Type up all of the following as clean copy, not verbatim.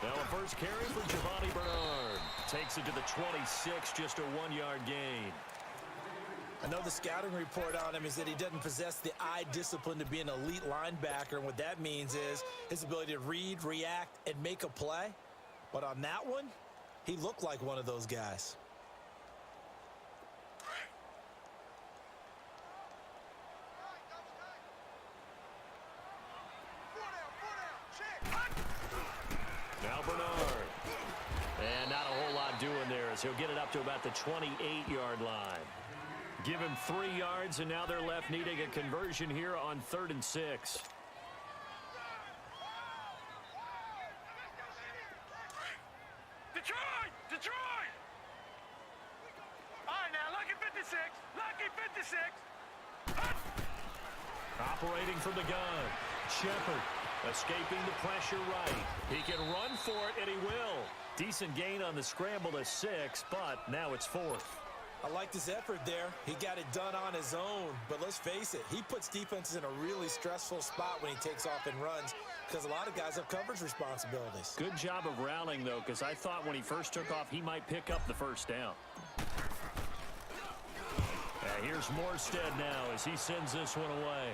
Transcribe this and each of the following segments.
Now a first carry for Giovanni Bernard. Takes it to the 26, just a 1-yard gain. I know the scouting report on him is that he doesn't possess the eye discipline to be an elite linebacker. And what that means is his ability to read, react, and make a play. But on that one, he looked like one of those guys. Now Bernard. And not a whole lot doing there as he'll get it up to about the 28-yard line. Give him 3 yards, and now they're left needing a conversion here on 3rd and 6. Detroit! All right, now, lucky 56. Lucky 56. Operating from the gun. Shepard escaping the pressure right. He can run for it, and he will. Decent gain on the scramble to 6, but now it's 4th. I liked his effort there. He got it done on his own. But let's face it, he puts defenses in a really stressful spot when he takes off and runs because a lot of guys have coverage responsibilities. Good job of rallying, though, because I thought when he first took off, he might pick up the first down. Here's Morstead now as he sends this one away.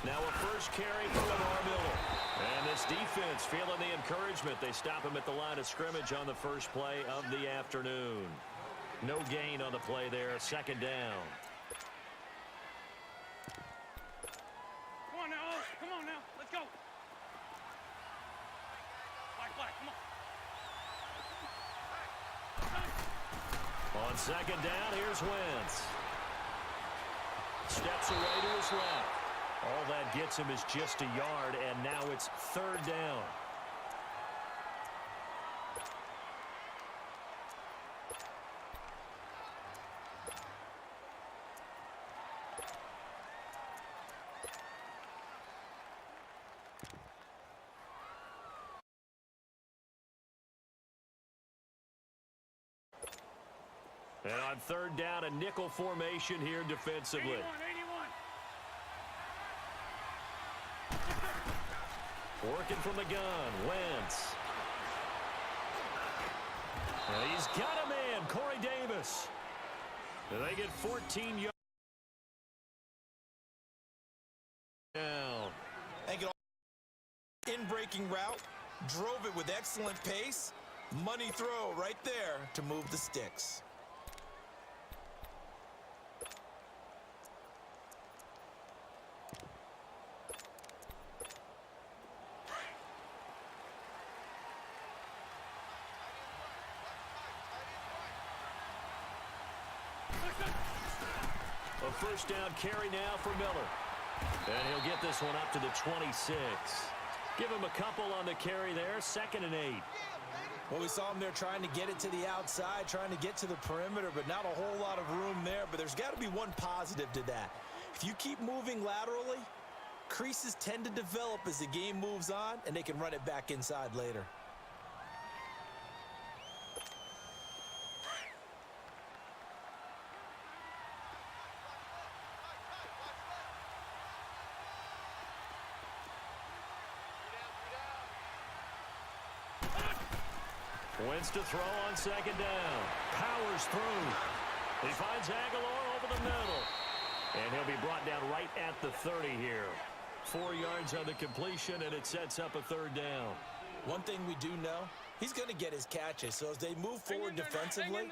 Now a first carry for Lamar Miller. And this defense feeling the encouragement. They stop him at the line of scrimmage on the first play of the afternoon. No gain on the play there. 2nd down. Come on now, come on now. Let's go. Black, come on. On 2nd down, here's Wentz. Steps away to his left. All that gets him is just a yard, and now it's 3rd down. And on 3rd down, a nickel formation here defensively. 81. Working from the gun, Wentz. And he's got a man, Corey Davis. And they get 14 yards. In-breaking route, drove it with excellent pace. Money throw right there to move the sticks. A first down carry now for Miller. And he'll get this one up to the 26. Give him a couple on the carry there, 2nd and 8. Well, we saw him there trying to get it to the outside, trying to get to the perimeter, but not a whole lot of room there. But there's got to be one positive to that. If you keep moving laterally, creases tend to develop as the game moves on, and they can run it back inside later. Wins to throw on 2nd down. Powers through. He finds Aguilar over the middle. And he'll be brought down right at the 30 here. 4 yards on the completion, and it sets up a 3rd down. One thing we do know, he's going to get his catches. So as they move forward defensively,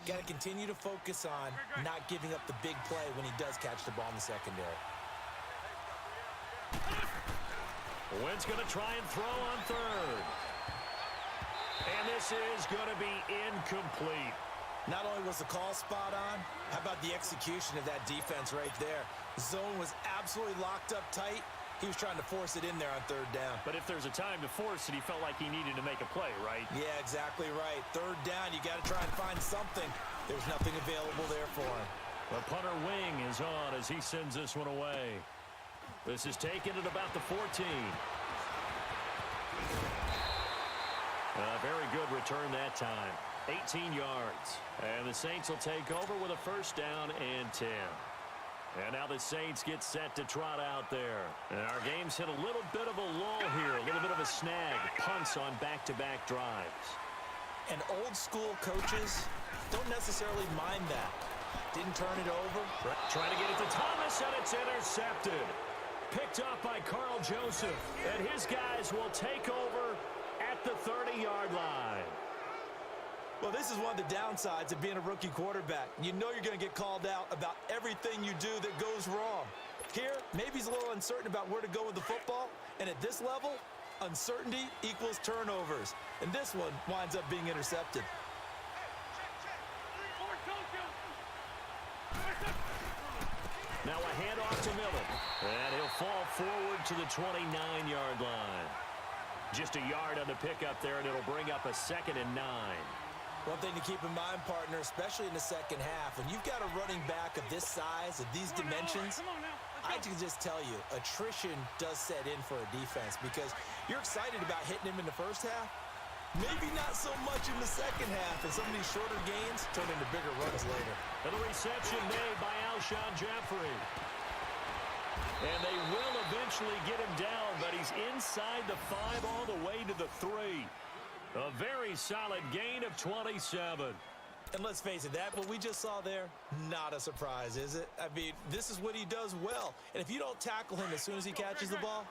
got to continue to focus on not giving up the big play when he does catch the ball in the secondary. Wentz going to try and throw on 3rd. And this is going to be incomplete. Not only was the call spot on, how about the execution of that defense right there? The zone was absolutely locked up tight. He was trying to force it in there on 3rd down. But if there's a time to force it, he felt like he needed to make a play, right? Yeah, exactly right. 3rd down, you got to try and find something. There's nothing available there for him. The punter wing is on as he sends this one away. This is taken at about the 14. A very good return that time. 18 yards. And the Saints will take over with a 1st down and 10. And now the Saints get set to trot out there. And our game's hit a little bit of a lull here, a little bit of a snag. Punts on back-to-back drives. And old school coaches don't necessarily mind that. Didn't turn it over. Trying to get it to Thomas, and it's intercepted. Picked up by Carl Joseph. And his guys will take over at the 30-yard line. Well, this is one of the downsides of being a rookie quarterback. You know you're going to get called out about everything you do that goes wrong. Here, maybe he's a little uncertain about where to go with the football. And at this level, uncertainty equals turnovers. And this one winds up being intercepted. Now a handoff to Miller. And he'll fall forward to the 29-yard line. Just a yard on the pickup there, and it'll bring up a 2nd and 9. One thing to keep in mind, partner, especially in the second half, when you've got a running back of this size, of these dimensions, I can just tell you, attrition does set in for a defense because you're excited about hitting him in the first half. Maybe not so much in the second half, and some of these shorter gains turn into bigger runs later. And a reception made by Alshon Jeffrey. And they will eventually get him down, but he's inside the 5 all the way to the 3. A very solid gain of 27. And let's face it, that what we just saw there, not a surprise, is it? I mean, this is what he does well. And if you don't tackle him as soon as he catches the ball,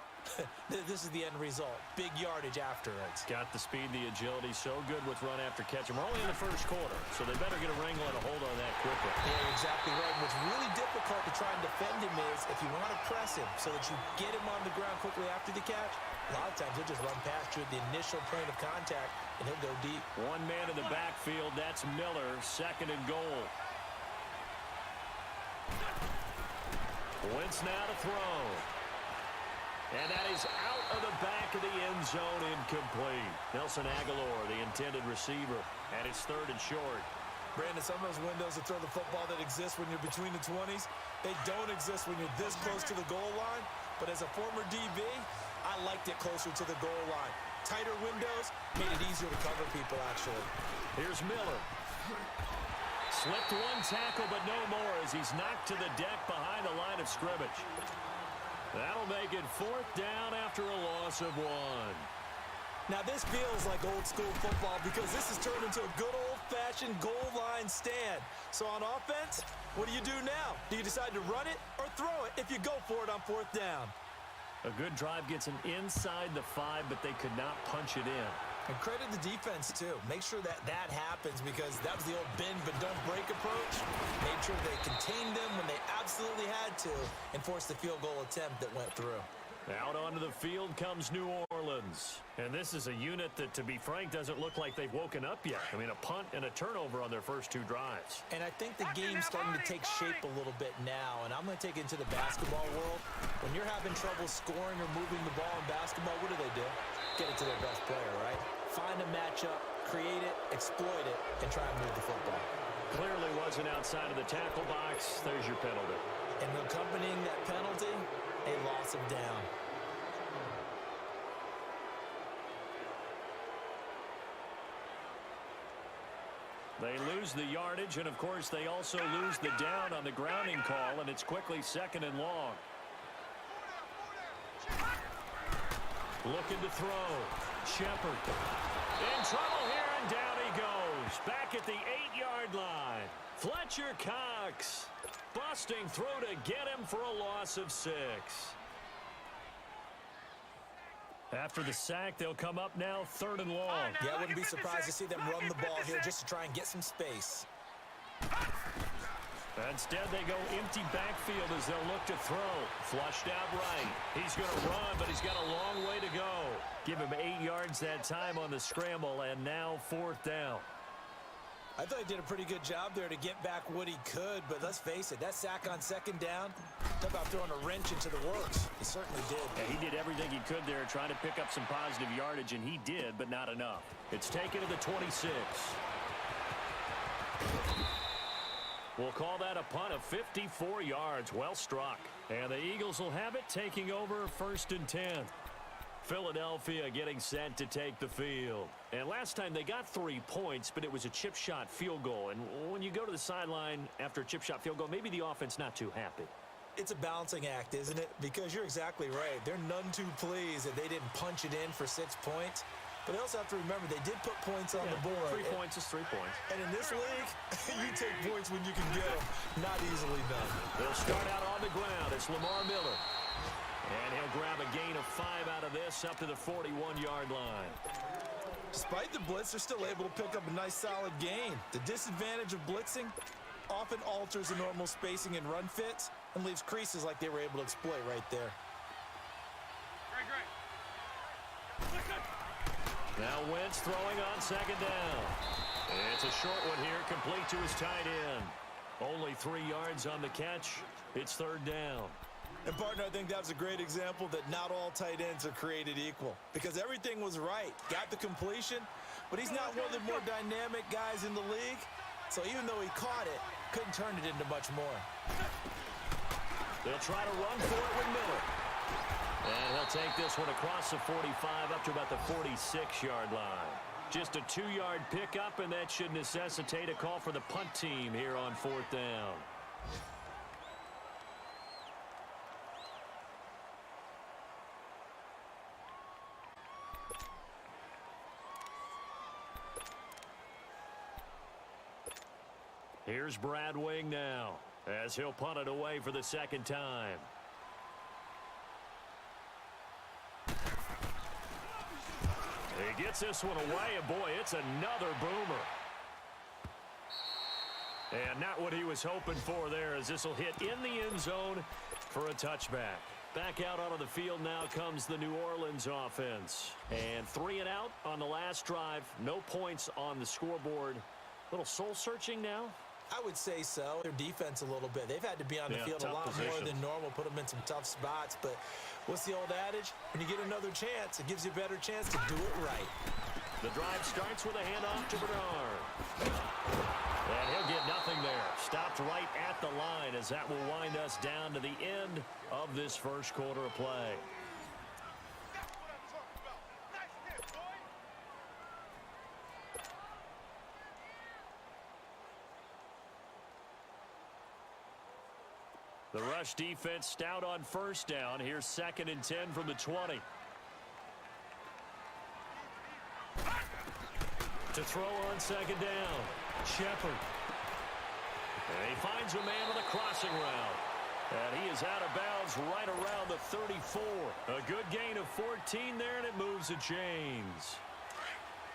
this is the end result. Big yardage afterwards. Got the speed, the agility, so good with run after catch. And we're only in the first quarter, so they better get a wrangle and a hold on that quickly. Yeah, exactly right. And what's really difficult to try and defend him is if you want to press him so that you get him on the ground quickly after the catch, a lot of times he'll just run past you at the initial point of contact, and he'll go deep. One man in the backfield, that's Miller, 2nd and goal. Wentz now to throw. And that is out of the back of the end zone, incomplete. Nelson Aguilar, the intended receiver, and it's 3rd and short. Brandon, some of those windows to throw the football that exist when you're between the 20s, they don't exist when you're this close to the goal line. But as a former DB, I liked it closer to the goal line. Tighter windows made it easier to cover people, actually. Here's Miller. Slipped one tackle, but no more as he's knocked to the deck behind the line of scrimmage. That'll make it 4th down after a loss of 1. Now, this feels like old school football because this has turned into a good old-fashioned goal line stand. So on offense, what do you do now? Do you decide to run it or throw it if you go for it on 4th down? A good drive gets them inside the 5, but they could not punch it in. And credit the defense, too. Make sure that happens because that was the old bend but don't break approach. Made sure they contained them when they absolutely had to and forced the field goal attempt that went through. Out onto the field comes New Orleans. And this is a unit that, to be frank, doesn't look like they've woken up yet. I mean, a punt and a turnover on their first 2 drives. And I think the game's starting to take shape a little bit now. And I'm going to take it into the basketball world. When you're having trouble scoring or moving the ball in basketball, what do? Get it to their best player, right? Find a matchup, create it, exploit it, and try and move the football. Clearly wasn't outside of the tackle box. There's your penalty. And accompanying that penalty, a loss of down. They lose the yardage, and, of course, they also lose the down on the grounding call, and it's quickly 2nd and long. Looking to throw. Shepard. In trouble here, and down he goes. Back at the 8-yard line. Fletcher Cox. Busting through to get him for a loss of 6. After the sack, they'll come up now 3rd and long. Yeah, I wouldn't be surprised to see them run the ball here just to try and get some space. Instead, they go empty backfield as they'll look to throw. Flushed out right. He's going to run, but he's got a long way to go. Give him 8 yards that time on the scramble, and now 4th down. I thought he did a pretty good job there to get back what he could, but let's face it, that sack on 2nd down, talk about throwing a wrench into the works. He certainly did. Yeah, he did everything he could there, trying to pick up some positive yardage, and he did, but not enough. It's taken to the 26. We'll call that a punt of 54 yards. Well struck. And the Eagles will have it, taking over 1st and 10. Philadelphia getting set to take the field. And last time they got 3 points, but it was a chip shot field goal. And when you go to the sideline after a chip shot field goal, maybe the offense not too happy. It's a balancing act, isn't it? Because you're exactly right. They're none too pleased that they didn't punch it in for 6 points. But they also have to remember they did put points on the board. 3 points is 3 points. And in this league, you take points when you can get them. Not easily done. They'll start out on the ground. It's Lamar Miller. And he'll grab a gain of 5 out of this up to the 41-yard line. Despite the blitz, they're still able to pick up a nice solid gain. The disadvantage of blitzing often alters the normal spacing and run fits and leaves creases like they were able to exploit right there. Great. Now Wentz throwing on 2nd down. It's a short one here, complete to his tight end. Only 3 yards on the catch. It's 3rd down. And, partner, I think that was a great example that not all tight ends are created equal because everything was right. Got the completion, but he's not one of the more dynamic guys in the league. So even though he caught it, couldn't turn it into much more. They'll try to run for it with Miller. And he'll take this one across the 45 up to about the 46-yard line. Just a 2-yard pickup, and that should necessitate a call for the punt team here on 4th down. Here's Brad Wing now, as he'll punt it away for the 2nd time. He gets this one away, and boy, it's another boomer. And not what he was hoping for there, as this will hit in the end zone for a touchback. Back out onto the field now comes the New Orleans offense. And 3 and out on the last drive. No points on the scoreboard. A little soul-searching now. I would say so. Their defense a little bit. They've had to be on the field a lot more than normal, put them in some tough spots. But what's the old adage? When you get another chance, it gives you a better chance to do it right. The drive starts with a handoff to Bernard. And he'll get nothing there. Stopped right at the line as that will wind us down to the end of this first quarter of play. The rush defense stout on 1st down. Here's 2nd and 10 from the 20. To throw on 2nd down. Shepard. And he finds a man with a crossing route. And he is out of bounds right around the 34. A good gain of 14 there, and it moves the chains.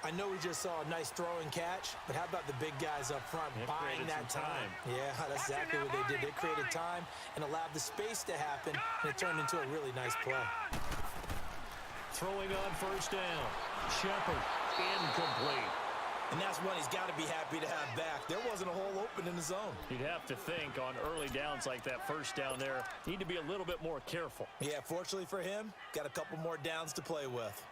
I know we just saw a nice throw and catch, but how about the big guys up front buying that time? Yeah, that's exactly what they did. They created time and allowed the space to happen, and it turned into a really nice play. Throwing on first down. Shepard, incomplete. And that's one he's got to be happy to have back. There wasn't a hole open in the zone. You'd have to think on early downs like that first down there, need to be a little bit more careful. Yeah, fortunately for him, got a couple more downs to play with.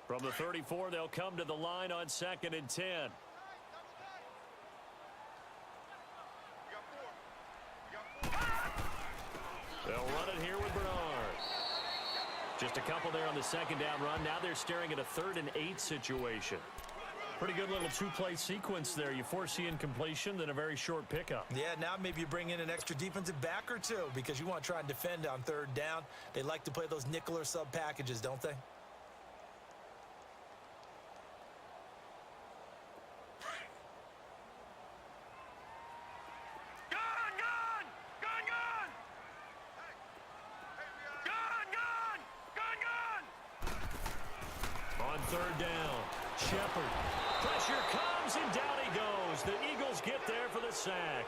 From the 34, they'll come to the line on 2nd and 10. They'll run it here with Bernard. Just a couple there on the 2nd down run. Now they're staring at a 3rd and 8 situation. Pretty good little two-play sequence there. You force the incompletion, then a very short pickup. Yeah, now maybe you bring in an extra defensive back or two because you want to try and defend on 3rd down. They like to play those nickel or sub packages, don't they? On 3rd down, Shepard. Pressure comes, and down he goes. The Eagles get there for the sack.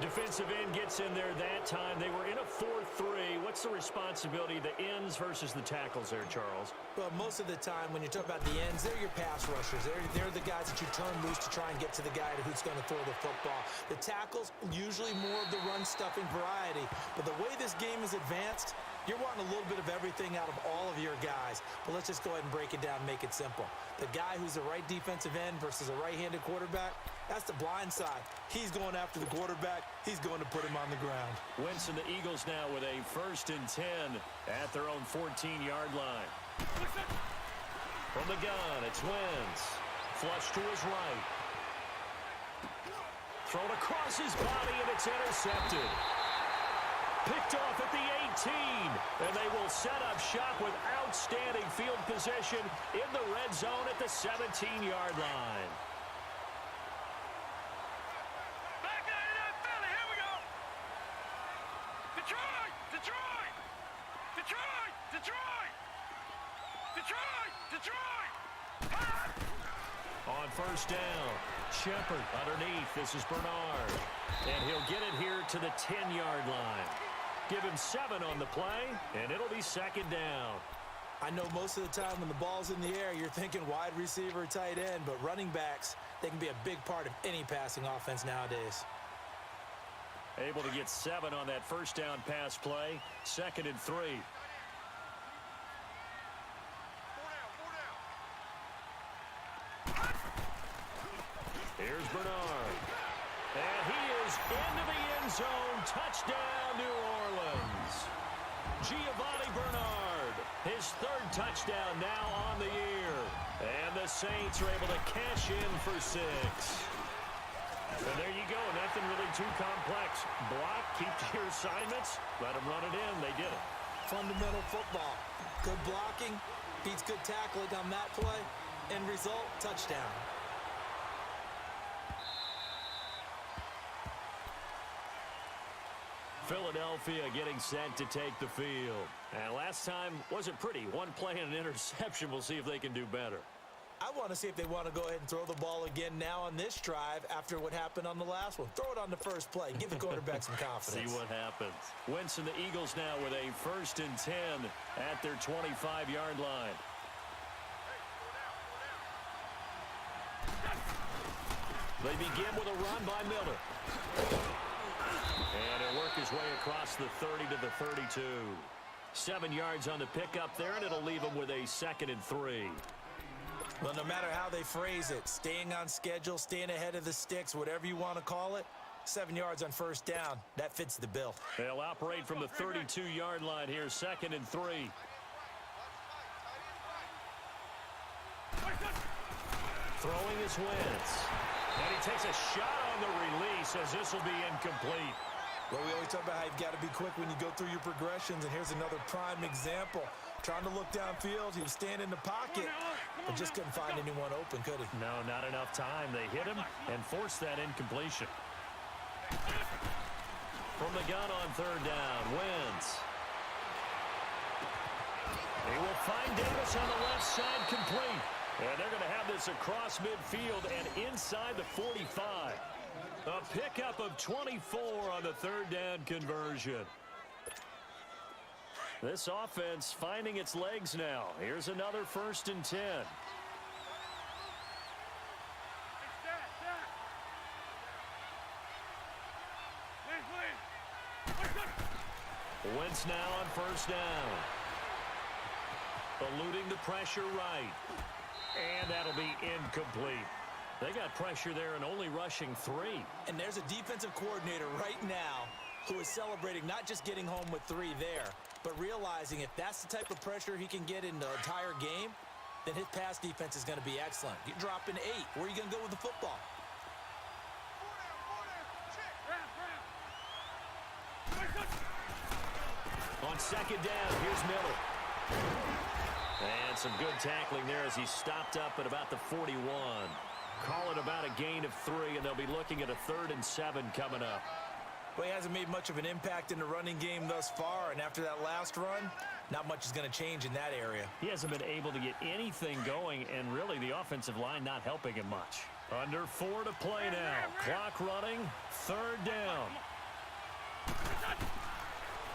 Defensive end gets in there that time. They were in a 4-3. What's the responsibility of the ends versus the tackles there, Charles? Well, most of the time when you talk about the ends, they're your pass rushers. They're the guys that you turn loose to try and get to the guy who's going to throw the football. The tackles, usually more of the run-stuffing variety. But the way this game is advanced, you're wanting a little bit of everything out of all of your guys. But let's just go ahead and break it down and make it simple. The guy who's the right defensive end versus a right-handed quarterback, that's the blind side. He's going after the quarterback. He's going to put him on the ground. Wentz and the Eagles now with a 1st and 10 at their own 14-yard line. From the gun, it's Wentz. Flush to his right. Thrown across his body, and it's intercepted. Picked off at the 18, and they will set up shop with outstanding field position in the red zone at the 17-yard line. Back out of that belly. Here we go. Detroit! Detroit! Detroit! Detroit! Detroit! Detroit! On 1st down, Shepard underneath. This is Bernard. And he'll get it here to the 10-yard line. Give him 7 on the play, and it'll be 2nd down. I know most of the time when the ball's in the air, you're thinking wide receiver, tight end, but running backs, they can be a big part of any passing offense nowadays. Able to get 7 on that 1st down pass play. 2nd and 3. Here's Bernard. And he is into the end zone. Touchdown, New Orleans. Giovanni Bernard, his 3rd touchdown now on the year. And the Saints are able to cash in for 6. And there you go. Nothing really too complex. Block, keep to your assignments, let them run it in. They did it. Fundamental football. Good blocking beats good tackling on that play. End result, touchdown. Philadelphia getting set to take the field. And last time wasn't pretty. One play and an interception. We'll see if they can do better. I want to see if they want to go ahead and throw the ball again now on this drive after what happened on the last one. Throw it on the first play. Give the quarterback some confidence. See what happens. Wentz and the Eagles now with a 1st and 10 at their 25-yard line. They begin with a run by Miller. And he'll work his way across the 30 to the 32. 7 yards on the pickup there, and it'll leave him with a 2nd and 3. Well, no matter how they phrase it, staying on schedule, staying ahead of the sticks, whatever you want to call it, 7 yards on 1st down, that fits the bill. They'll operate from the 32-yard line here, 2nd and 3. Throwing is Wentz. And he takes a shot on the release as this will be incomplete. Well, we always talk about how you've got to be quick when you go through your progressions, and here's another prime example. Trying to look downfield, he was standing in the pocket, but just couldn't find anyone open, could he? No, not enough time. They hit him and forced that incompletion. From the gun on third down, Wentz. He will find Davis on the left side, complete. And they're going to have this across midfield and inside the 45. A pickup of 24 on the third down conversion. This offense finding its legs now. Here's another 1st and 10. Wentz now on 1st down. Eluding the pressure right. And that'll be incomplete. They got pressure there and only rushing 3. And there's a defensive coordinator right now who is celebrating not just getting home with 3 there, but realizing if that's the type of pressure he can get in the entire game, then his pass defense is going to be excellent. You're dropping 8. Where are you going to go with the football? On 2nd down, here's Miller. And some good tackling there as he stopped up at about the 41. Call it about a gain of 3, and they'll be looking at a 3rd and 7 coming up. Well, he hasn't made much of an impact in the running game thus far, and after that last run, not much is going to change in that area. He hasn't been able to get anything going, and really the offensive line not helping him much. Under 4 to play now. Clock running, 3rd down.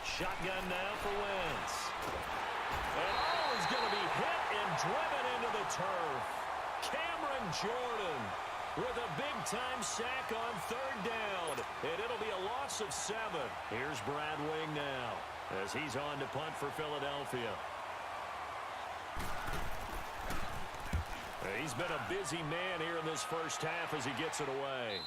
Shotgun now for Wentz. And he's going to be hit and driven into the turf. Cameron Jordan with a big-time sack on 3rd down. And it'll be a loss of 7. Here's Brad Wing now as he's on to punt for Philadelphia. He's been a busy man here in this first half as he gets it away.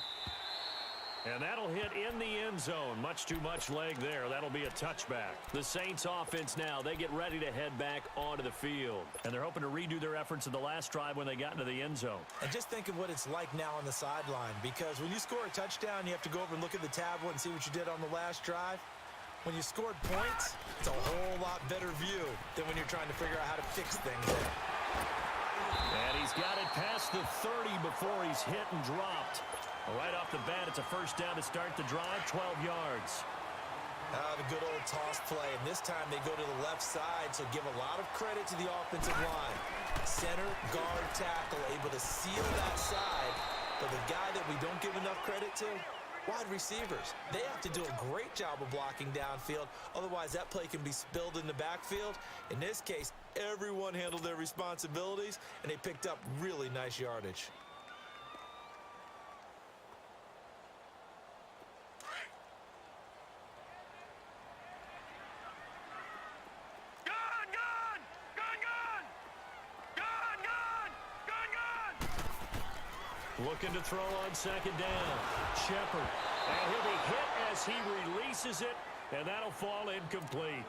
And that'll hit in the end zone. Much too much leg there. That'll be a touchback. The Saints offense now, they get ready to head back onto the field. And they're hoping to redo their efforts in the last drive when they got into the end zone. And just think of what it's like now on the sideline, because when you score a touchdown, you have to go over and look at the tablet and see what you did on the last drive. When you scored points, it's a whole lot better view than when you're trying to figure out how to fix things there. And he's got it past the 30 before he's hit and dropped. Right off the bat, it's a 1st down to start the drive, 12 yards. The good old toss play, and this time they go to the left side, so give a lot of credit to the offensive line. Center, guard, tackle, able to seal that side. But the guy that we don't give enough credit to, wide receivers. They have to do a great job of blocking downfield, otherwise that play can be spilled in the backfield. In this case, everyone handled their responsibilities, and they picked up really nice yardage. Looking to throw on 2nd down. Shepard. And he'll be hit as he releases it, and that'll fall incomplete.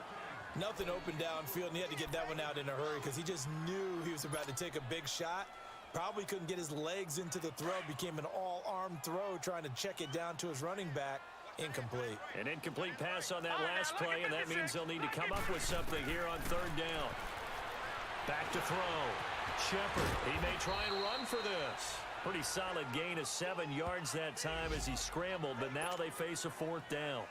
Nothing open downfield, and he had to get that one out in a hurry because he just knew he was about to take a big shot. Probably couldn't get his legs into the throw. Became an all-arm throw trying to check it down to his running back. Incomplete. An incomplete pass on that last play, and that means they'll need to come up with something here on 3rd down. Back to throw. Shepard. He may try and run for this. Pretty solid gain of 7 yards that time as he scrambled, but now they face a 4th down.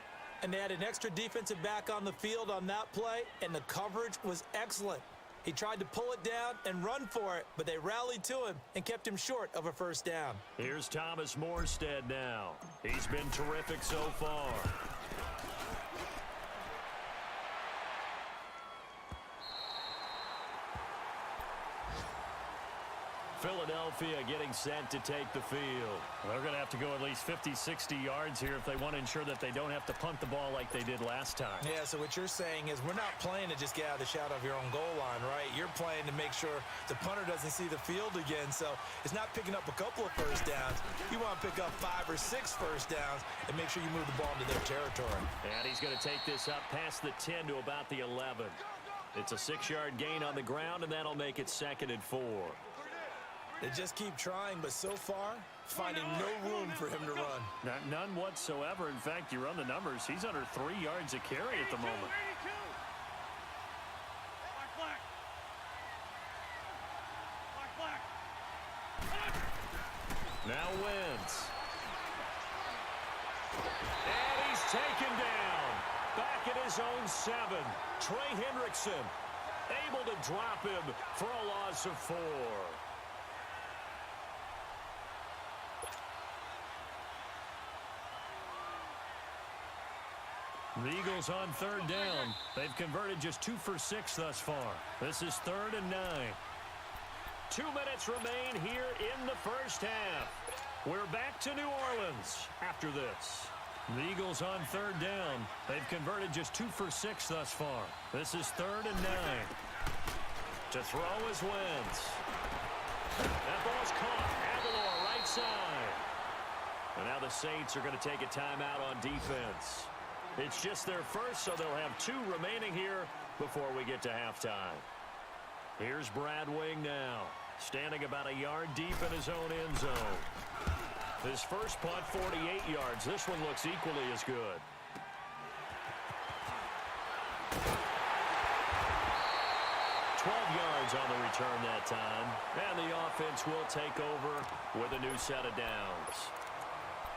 And they had an extra defensive back on the field on that play, and the coverage was excellent. He tried to pull it down and run for it, but they rallied to him and kept him short of a 1st down. Here's Thomas Morstead now. He's been terrific so far. Philadelphia getting set to take the field. They're going to have to go at least 50, 60 yards here if they want to ensure that they don't have to punt the ball like they did last time. Yeah, so what you're saying is we're not playing to just get out of the shadow of your own goal line, right? You're playing to make sure the punter doesn't see the field again. So it's not picking up a couple of 1st downs. You want to pick up 5 or 6 1st downs and make sure you move the ball into their territory. And he's going to take this up past the 10 to about the 11. It's a 6-yard gain on the ground, and that'll make it 2nd and 4. They just keep trying, but so far, finding no room for him to run. None whatsoever. In fact, you run the numbers. He's under 3 yards a carry at the moment. Now Wentz. Back at his own 7. Trey Hendrickson able to drop him for a loss of 4. The Eagles on 3rd down. They've converted just 2 for 6 thus far. This is 3rd and 9. 2 minutes remain here in the first half. We're back to New Orleans after this. The Eagles on 3rd down. They've converted just 2 for 6 thus far. This is 3rd and 9. To throw is Wentz. That ball's caught. Aguilar right side. And now the Saints are going to take a timeout on defense. It's just their first, so they'll have 2 remaining here before we get to halftime. Here's Brad Wing now, standing about a yard deep in his own end zone. His first punt, 48 yards. This one looks equally as good. Yards on the return that time. And the offense will take over with a new set of downs.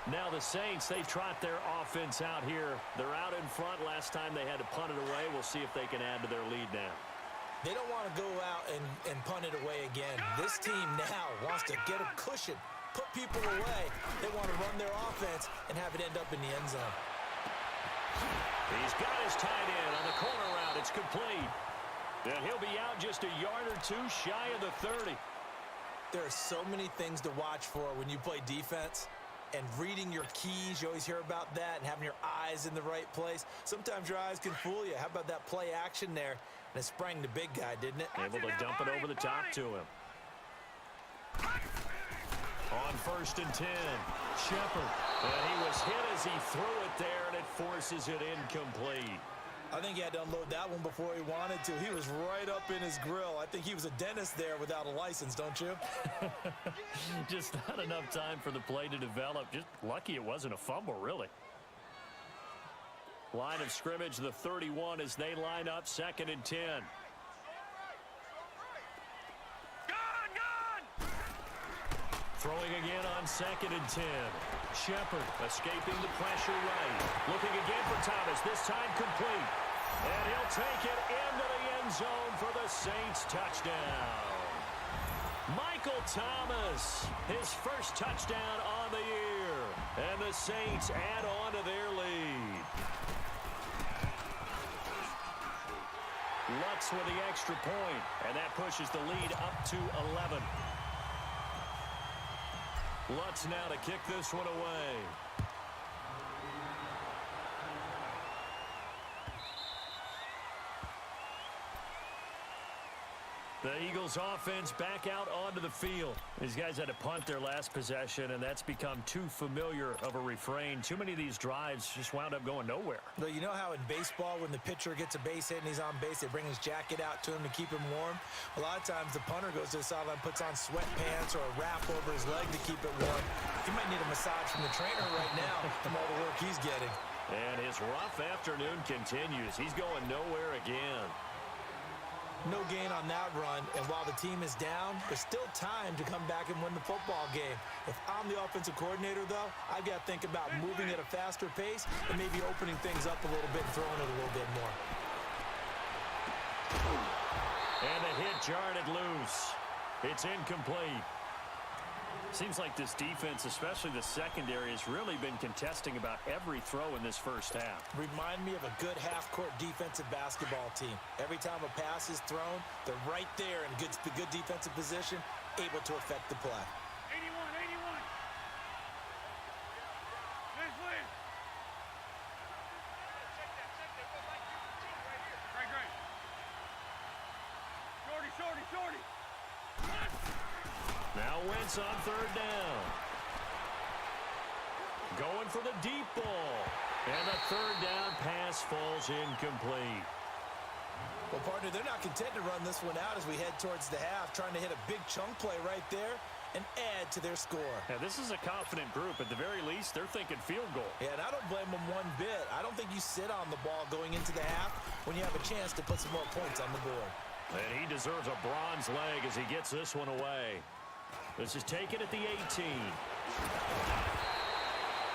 Now the Saints, they trot their offense out here. They're out in front. Last time they had to punt it away. We'll see if they can add to their lead now. They don't want to go out and punt it away again. This team now wants to get a cushion, put people away. They want to run their offense and have it end up in the end zone. He's got his tight end on the corner route. It's complete. And he'll be out just a yard or 2 shy of the 30. There are so many things to watch for when you play defense. And reading your keys, you always hear about that, and having your eyes in the right place. Sometimes your eyes can fool you. How about that play action there? And it sprang the big guy, didn't it? Able to dump it over the top to him. On 1st and 10, Shepard. And he was hit as he threw it there, and it forces it incomplete. I think he had to unload that one before he wanted to. He was right up in his grill. I think he was a dentist there without a license, don't you? Just not enough time for the play to develop. Just lucky it wasn't a fumble, really. Line of scrimmage, the 31 as they line up 2nd and 10. Throwing again on 2nd and 10. Shepard escaping the pressure right. Looking again for Thomas. This time complete. And he'll take it into the end zone for the Saints touchdown. Michael Thomas, his first touchdown on the year. And the Saints add on to their lead. Lutz with the extra point. And that pushes the lead up to 11. Lutz now to kick this one away. The Eagles offense back out onto the field. These guys had to punt their last possession, and that's become too familiar of a refrain. Too many of these drives just wound up going nowhere. But you know how in baseball, when the pitcher gets a base hit and he's on base, they bring his jacket out to him to keep him warm? A lot of times the punter goes to the sideline, puts on sweatpants or a wrap over his leg to keep it warm. He might need a massage from the trainer right now from all the work he's getting. And his rough afternoon continues. He's going nowhere again. No gain on that run, and while the team is down, there's still time to come back and win the football game. If I'm the offensive coordinator, though, I've got to think about moving at a faster pace and maybe opening things up a little bit and throwing it a little bit more. And the hit jarred it loose. It's incomplete. Seems like this defense, especially the secondary, has really been contesting about every throw in this first half. Remind me of a good half-court defensive basketball team. Every time a pass is thrown, they're right there in the good defensive position, able to affect the play. 81, 81. Nice win. Right. Shorty. Now Wentz on 3rd down. Going for the deep ball. And the 3rd down pass falls incomplete. Well, partner, they're not content to run this one out as we head towards the half, trying to hit a big chunk play right there and add to their score. Yeah, this is a confident group. At the very least, they're thinking field goal. Yeah, and I don't blame them one bit. I don't think you sit on the ball going into the half when you have a chance to put some more points on the board. And he deserves a bronze leg as he gets this one away. This is taken at the 18.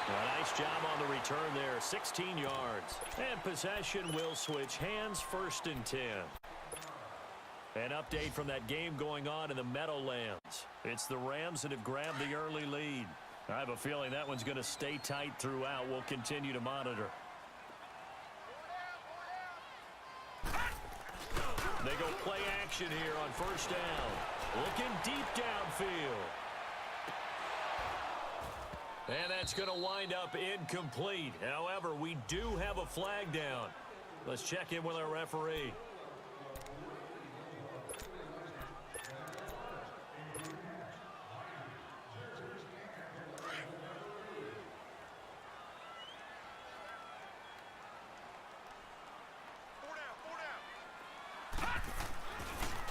A nice job on the return there, 16 yards. And possession will switch hands, 1st and 10. An update from that game going on in the Meadowlands. It's the Rams that have grabbed the early lead. I have a feeling that one's going to stay tight throughout. We'll continue to monitor. They go play action here on 1st down. Looking deep downfield. And that's going to wind up incomplete. However, we do have a flag down. Let's check in with our referee.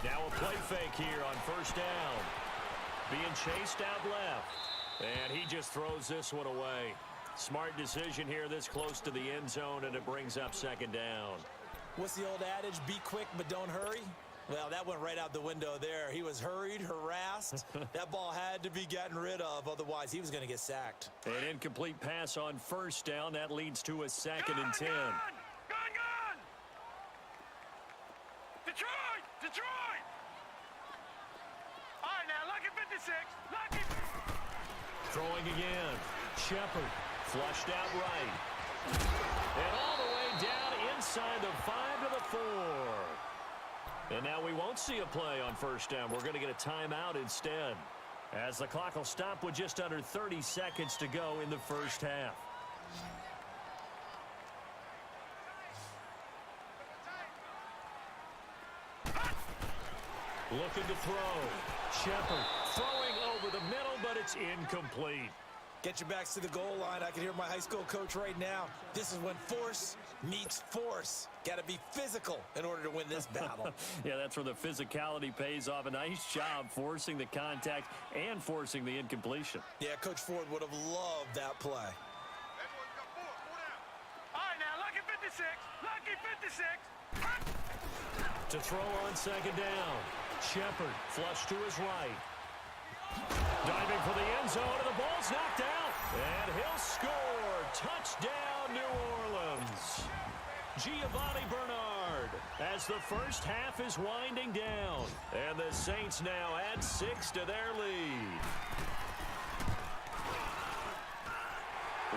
Now a play fake here on 1st down. Being chased out left. And he just throws this one away. Smart decision here this close to the end zone, and it brings up 2nd down. What's the old adage? Be quick, but don't hurry. Well, that went right out the window there. He was hurried, harassed. That ball had to be gotten rid of. Otherwise, he was going to get sacked. An incomplete pass on 1st down. That leads to a 2nd and 10. Gone! Detroit! Detroit! All right, now, lucky 56. Lucky. Throwing again. Shepard flushed out right. And all the way down inside the 5 to the 4. And now we won't see a play on 1st down. We're going to get a timeout instead, as the clock will stop with just under 30 seconds to go in the 1st half. Looking to throw. Shepard throwing over the middle, but it's incomplete. Get your backs to the goal line. I can hear my high school coach right now. This is when force meets force. Got to be physical in order to win this battle. Yeah, that's where the physicality pays off. A nice job forcing the contact and forcing the incompletion. Yeah, Coach Ford would have loved that play. All right, now, lucky 56. Lucky 56. To throw on 2nd down. Shepard flush to his right. Diving for the end zone, and the ball's knocked out. And he'll score. Touchdown, New Orleans. Giovanni Bernard, as the 1st half is winding down. And the Saints now add 6 to their lead.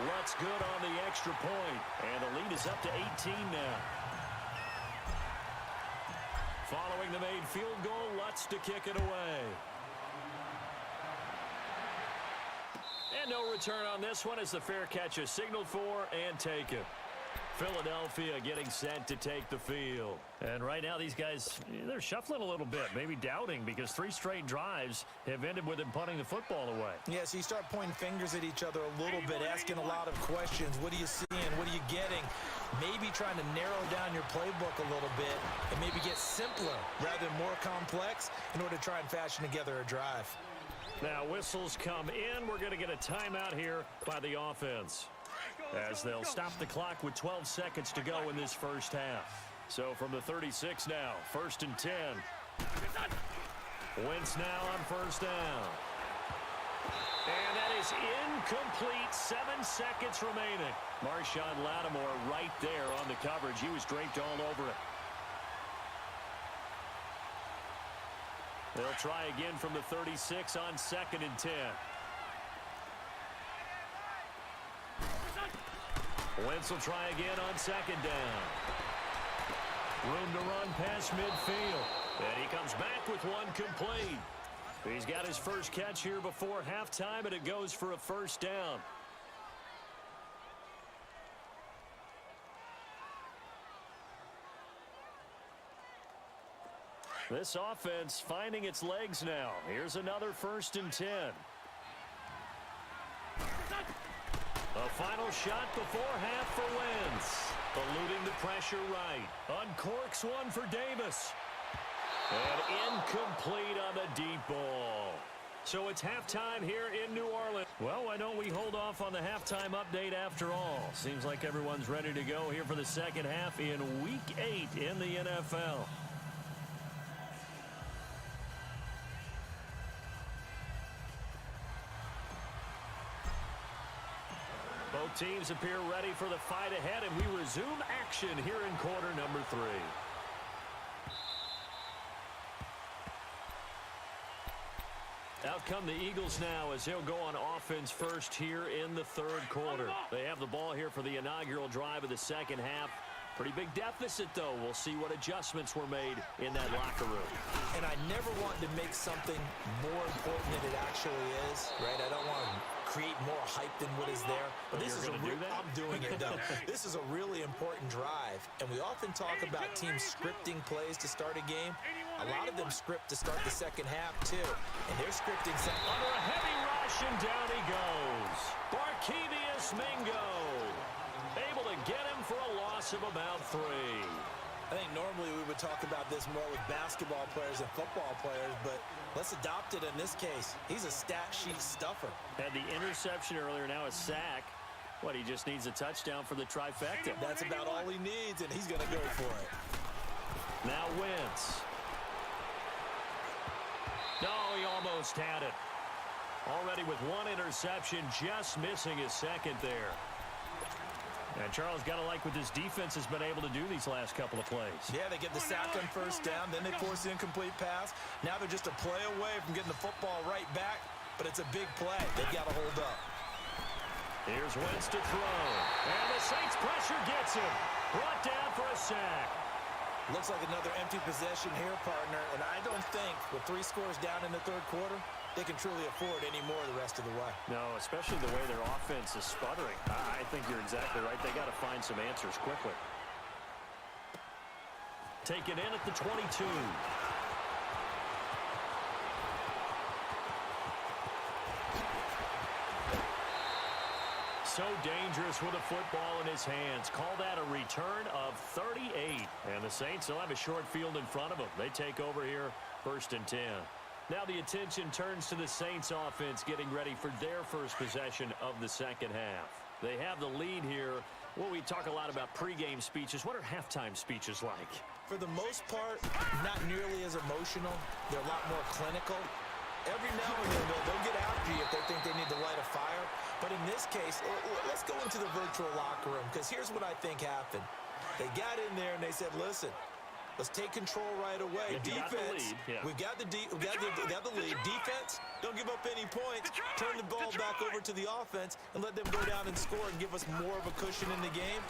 Lutz good on the extra point, and the lead is up to 18 now. Following the made field goal, Lutz to kick it away. And no return on this one as the fair catch is signaled for and taken. Philadelphia getting set to take the field. And right now these guys, they're shuffling a little bit, maybe doubting, because 3 straight drives have ended with them punting the football away. Yeah, so you start pointing fingers at each other a little bit, asking a lot of questions. What are you seeing? What are you getting? Maybe trying to narrow down your playbook a little bit and maybe get simpler rather than more complex in order to try and fashion together a drive. Now whistles come in. We're going to get a timeout here by the offense, as they'll stop the clock with 12 seconds to go in this 1st half. So from the 36 now, 1st and 10. Wentz now on 1st down. And that is incomplete. 7 seconds remaining. Marshawn Lattimore right there on the coverage. He was draped all over it. They'll try again from the 36 on 2nd and 10. Wentz will try again on 2nd down. Room to run past midfield. And he comes back with one complete. He's got his first catch here before halftime, and it goes for a 1st down. This offense finding its legs now. Here's another 1st and 10. A final shot before half for Wentz. Eluding the pressure right. Uncorks one for Davis. And incomplete on the deep ball. So it's halftime here in New Orleans. Well, why don't we hold off on the halftime update after all? Seems like everyone's ready to go here for the 2nd half in Week 8 in the NFL. Both teams appear ready for the fight ahead, and we resume action here in quarter number 3. Out come the Eagles now as they'll go on offense first here in the third quarter. They have the ball here for the inaugural drive of the second half. Pretty big deficit, though. We'll see what adjustments were made in that locker room. And I never want to make something more important than it actually is, right? I don't want to create more hype than what is there. But this is I'm doing it, though. This is a really important drive. And we often talk about teams scripting plays to start a game. A lot of them script to start the second half, too. And they're scripting under a heavy rush, and down he goes. Barkevious Mingo able to get him for a loss of about 3. I think normally we would talk about this more with basketball players and football players, but let's adopt it in this case. He's a stat sheet stuffer. Had the interception earlier, now a sack. What, he just needs a touchdown for the trifecta. That's about all he needs, and he's going to go for it. Now Wentz. No, he almost had it. Already with 1 interception, just missing his second there. And Charles, got to like what this defense has been able to do these last couple of plays. Yeah, they get the sack on first down, then they force the incomplete pass. Now they're just a play away from getting the football right back, but it's a big play. They've got to hold up. Here's Wentz to throw. And the Saints pressure gets him. Brought down for a sack. Looks like another empty possession here, partner, and I don't think with 3 scores down in the third quarter, they can truly afford any more the rest of the way. No, especially the way their offense is sputtering. I think you're exactly right. They got to find some answers quickly. Take it in at the 22. So dangerous with a football in his hands. Call that a return of 38. And the Saints will have a short field in front of them. They take over here, 1st and 10. Now the attention turns to the Saints offense getting ready for their first possession of the second half. They have the lead here. Well, we talk a lot about pregame speeches. What are halftime speeches like? For the most part, not nearly as emotional. They're a lot more clinical. Every now and then, they'll get after you if they think they need to light a fire. But in this case, let's go into the virtual locker room, because here's what I think happened. They got in there and they said, listen, let's take control right away. Defense, we've got the lead. Defense, don't give up any points. Turn the ball back over to the offense and let them go down and score and give us more of a cushion in the game.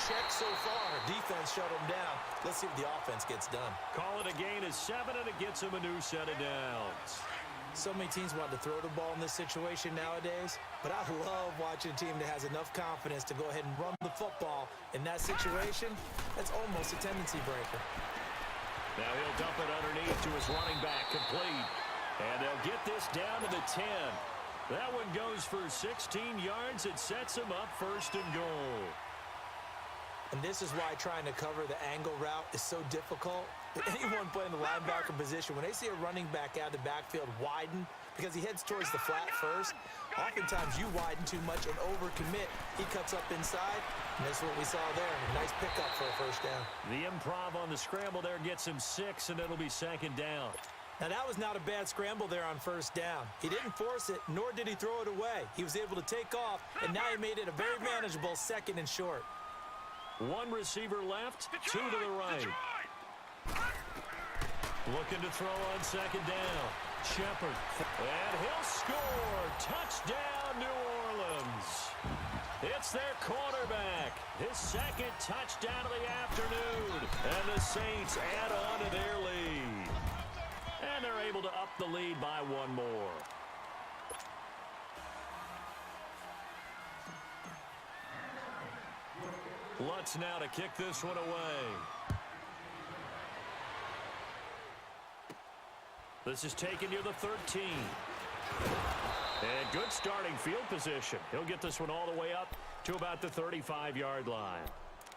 Check so far. Defense shut them down. Let's see if the offense gets done. Call it a gain of 7, and it gets them a new set of downs. So many teams want to throw the ball in this situation nowadays, but I love watching a team that has enough confidence to go ahead and run the football in that situation. That's almost a tendency breaker. Now he'll dump it underneath to his running back, complete. And they'll get this down to the 10. That one goes for 16 yards. It sets him up 1st and goal. And this is why trying to cover the angle route is so difficult. Anyone playing the linebacker position, when they see a running back out of the backfield widen because he heads towards the flat first, oftentimes you widen too much and overcommit. He cuts up inside, and that's what we saw there. A nice pickup for a 1st down. The improv on the scramble there gets him 6, and it'll be 2nd down. Now, that was not a bad scramble there on 1st down. He didn't force it, nor did he throw it away. He was able to take off, and now he made it a very manageable 2nd and short. 1 receiver left, 2 to the right. Looking to throw on 2nd down. Shepard. And he'll score. Touchdown, New Orleans. It's their quarterback. His 2nd touchdown of the afternoon. And the Saints add on to their lead. And they're able to up the lead by 1 more. Lutz now to kick this one away. This is taken near the 13. And good starting field position. He'll get this one all the way up to about the 35-yard line.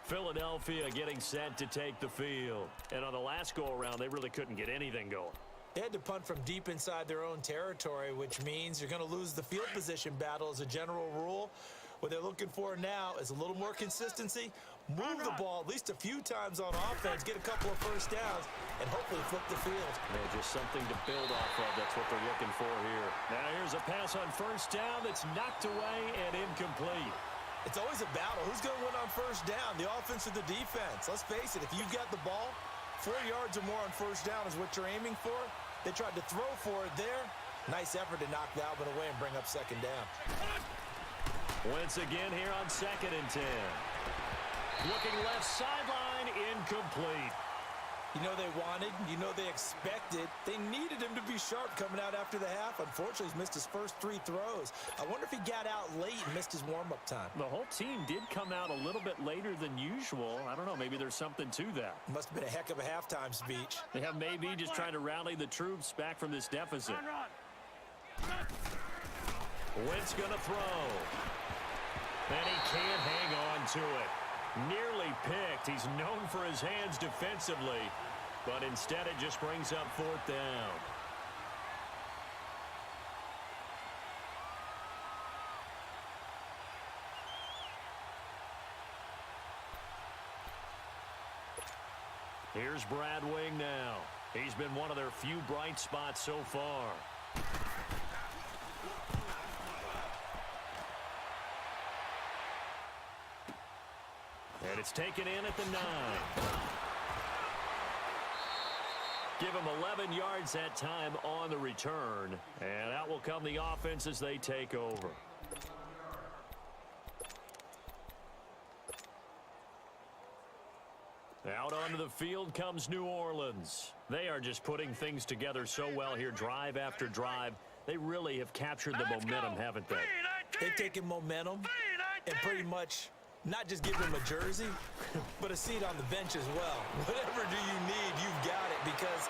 Philadelphia getting set to take the field. And on the last go-around, they really couldn't get anything going. They had to punt from deep inside their own territory, which means you're going to lose the field position battle as a general rule. What they're looking for now is a little more consistency, move the ball at least a few times on offense, get a couple of 1st downs, and hopefully flip the field. Yeah, just something to build off of. That's what they're looking for here. Now here's a pass on 1st down that's knocked away and incomplete. It's always a battle. Who's going to win on first down, the offense or the defense? Let's face it, if you've got the ball, 4 yards or more on first down is what you're aiming for. They tried to throw for it there. Nice effort to knock that one away and bring up second down. Wentz again here on 2nd and 10. Looking left sideline, incomplete. You know they wanted, you know they expected. They needed him to be sharp coming out after the half. Unfortunately, he's missed his first 3 throws. I wonder if he got out late and missed his warm-up time. The whole team did come out a little bit later than usual. I don't know, maybe there's something to that. Must have been a heck of a halftime speech. They have maybe just trying to rally the troops back from this deficit. Wentz going to throw. And he can't hang on to it. Nearly picked. He's known for his hands defensively, but instead it just brings up 4th down. Here's Brad Wing now. He's been one of their few bright spots so far. And it's taken in at the 9. Give him 11 yards that time on the return. And out will come the offense as they take over. Out onto the field comes New Orleans. They are just putting things together so well here, drive after drive. They really have captured the momentum, haven't they? They've taken momentum and pretty much not just give him a jersey, but a seat on the bench as well. Whatever do you need, you've got it, because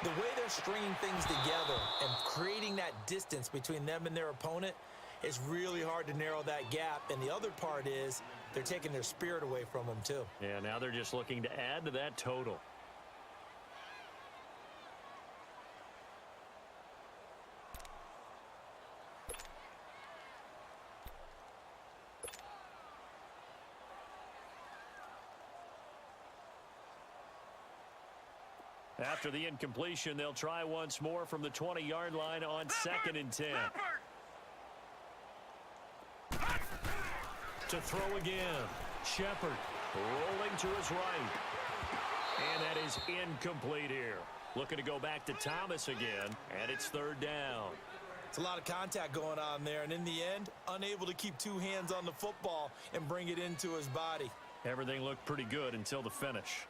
the way they're stringing things together and creating that distance between them and their opponent is really hard to narrow that gap. And the other part is they're taking their spirit away from them too. Yeah, now they're just looking to add to that total. After the incompletion, they'll try once more from the 20-yard line on 2nd and 10. To throw again. Shepard rolling to his right. And that is incomplete here. Looking to go back to Thomas again, and it's 3rd down. It's a lot of contact going on there, and in the end, unable to keep 2 hands on the football and bring it into his body. Everything looked pretty good until the finish.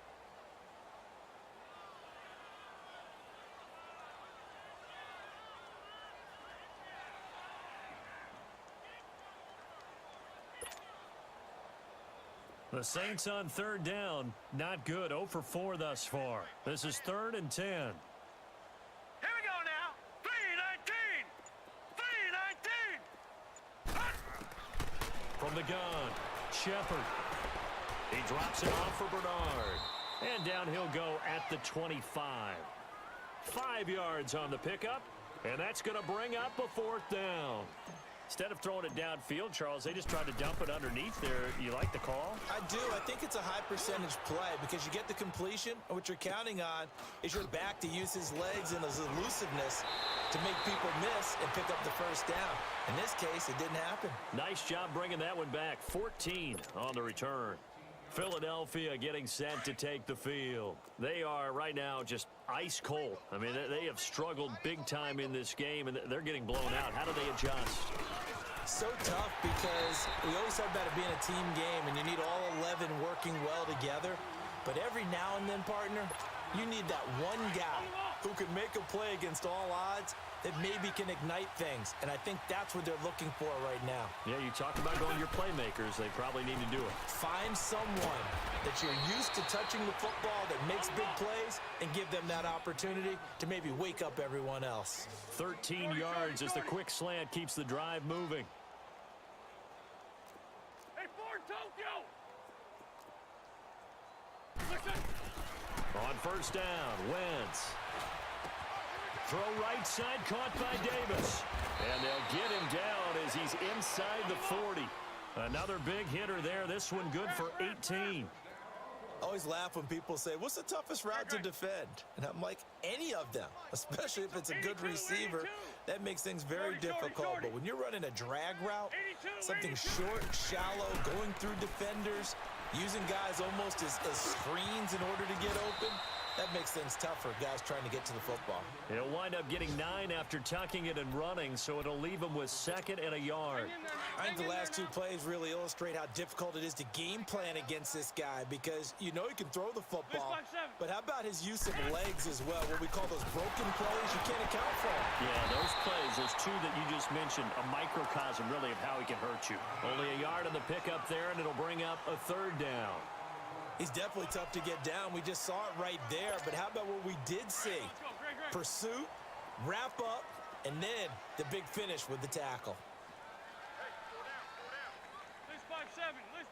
The Saints on 3rd down, not good, 0 for 4 thus far. This is 3rd and 10. Here we go now. 3-19. 3-19. From the gun, Shepard. He drops it off for Bernard. And down he'll go at the 25. 5 yards on the pickup, and that's going to bring up a 4th down. Instead of throwing it downfield, Charles, they just tried to dump it underneath there. You like the call? I do. I think it's a high percentage play because you get the completion, and what you're counting on is your back to use his legs and his elusiveness to make people miss and pick up the first down. In this case, it didn't happen. Nice job bringing that one back. 14 on the return. Philadelphia getting set to take the field. They are right now just ice cold. I mean, they have struggled big time in this game, and they're getting blown out. How do they adjust? So tough because we always talk about it being a team game, and you need all 11 working well together. But every now and then, partner, you need that one guy who can make a play against all odds that maybe can ignite things. And I think that's what they're looking for right now. Yeah, you talk about going your playmakers. They probably need to do it. Find someone that you're used to touching the football that makes big plays and give them that opportunity to maybe wake up everyone else. 13 yards as the quick slant keeps the drive moving. Hey, Ford, Tokyo. On first down, Wentz. Throw right side, caught by Davis. And they'll get him down as he's inside the 40. Another big hitter there. This one good for 18. I always laugh when people say, what's the toughest route to defend? And I'm like, any of them, especially if it's a good receiver. That makes things very difficult. But when you're running a drag route, something short, shallow, going through defenders, using guys almost as screens in order to get open, that makes things tough for guys trying to get to the football. He'll wind up getting 9 after tucking it and running, so it'll leave him with 2nd and a yard. I think the last 2 plays really illustrate how difficult it is to game plan against this guy because you know he can throw the football, but how about his use of legs as well, what we call those broken plays you can't account for? Yeah, those plays, those 2 that you just mentioned, a microcosm really of how he can hurt you. Only a yard on the pickup there, and it'll bring up a 3rd down. He's definitely tough to get down. We just saw it right there. But how about what we did see? Pursuit, wrap up, and then the big finish with the tackle. Lose 5-7. Lose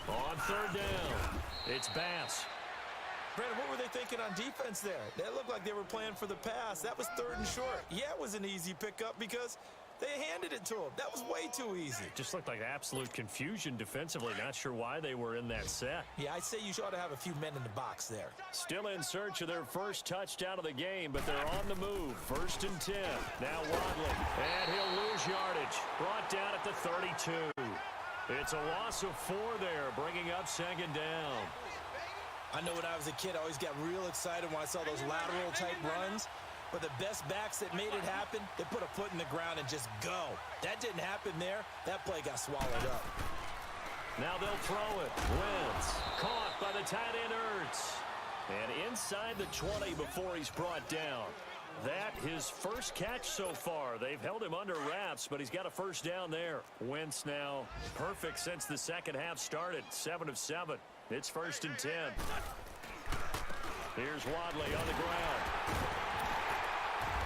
5-7. On 3rd down, it's Bass. Brandon, what were they thinking on defense there? They looked like they were playing for the pass. That was 3rd and short. Yeah, it was an easy pickup because they handed it to him. That was way too easy. Just looked like absolute confusion defensively. Not sure why they were in that set. Yeah, I'd say you ought to have a few men in the box there. Still in search of their first touchdown of the game, but they're on the move. 1st and 10. Now Wadley. And he'll lose yardage. Brought down at the 32. It's a loss of 4 there, bringing up 2nd down. I know when I was a kid, I always got real excited when I saw those lateral type runs. But the best backs that made it happen, they put a foot in the ground and just go. That didn't happen there. That play got swallowed up. Now they'll throw it. Wentz caught by the tight end Ertz. And inside the 20 before he's brought down. That his first catch so far. They've held him under wraps, but he's got a 1st down there. Wentz now perfect since the second half started. 7 of 7. It's 1st and 10. Here's Wadley on the ground.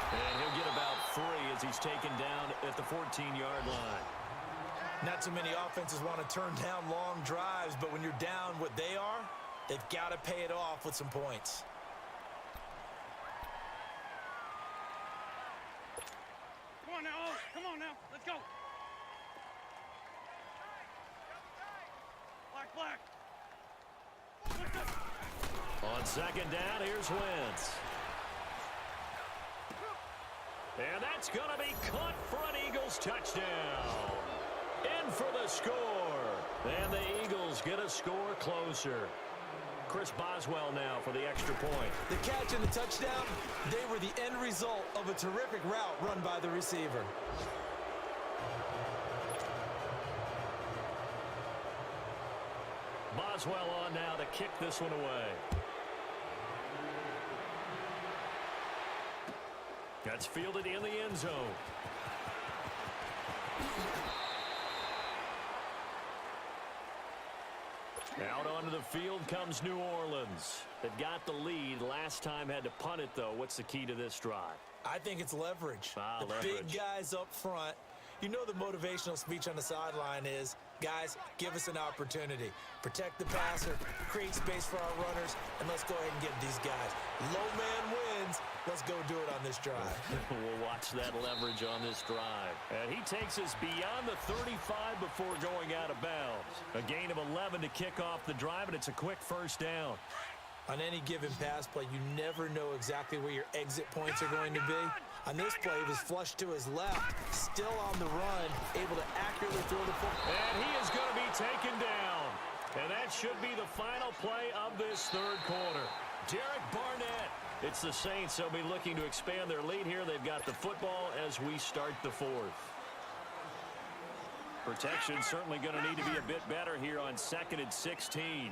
And he'll get about 3 as he's taken down at the 14-yard line. Not too many offenses want to turn down long drives, but when you're down what they are, they've got to pay it off with some points. Come on now, Oak. Come on now. Let's go. Black. On 2nd down, here's Wentz. And that's going to be caught for an Eagles touchdown. In for the score. And the Eagles get a score closer. Chris Boswell now for the extra point. The catch and the touchdown, they were the end result of a terrific route run by the receiver. Boswell on now to kick this one away. That's fielded in the end zone. Out onto the field comes New Orleans. They've got the lead. Last time had to punt it, though. What's the key to this drive? I think it's leverage. Leverage. Big guys up front. You know the motivational speech on the sideline is, guys, give us an opportunity. Protect the passer, create space for our runners, and let's go ahead and get these guys. Low man wins. Let's go do it on this drive. We'll watch that leverage on this drive. And he takes us beyond the 35 before going out of bounds. A gain of 11 to kick off the drive, and it's a quick 1st down. On any given pass play, you never know exactly where your exit points are going to be. On this play, he was flushed to his left, still on the run, able to accurately throw the football. And he is going to be taken down. And that should be the final play of this 3rd quarter. Derek Barnett. It's the Saints. They'll be looking to expand their lead here. They've got the football as we start the 4th. Protection certainly going to need to be a bit better here on 2nd and 16.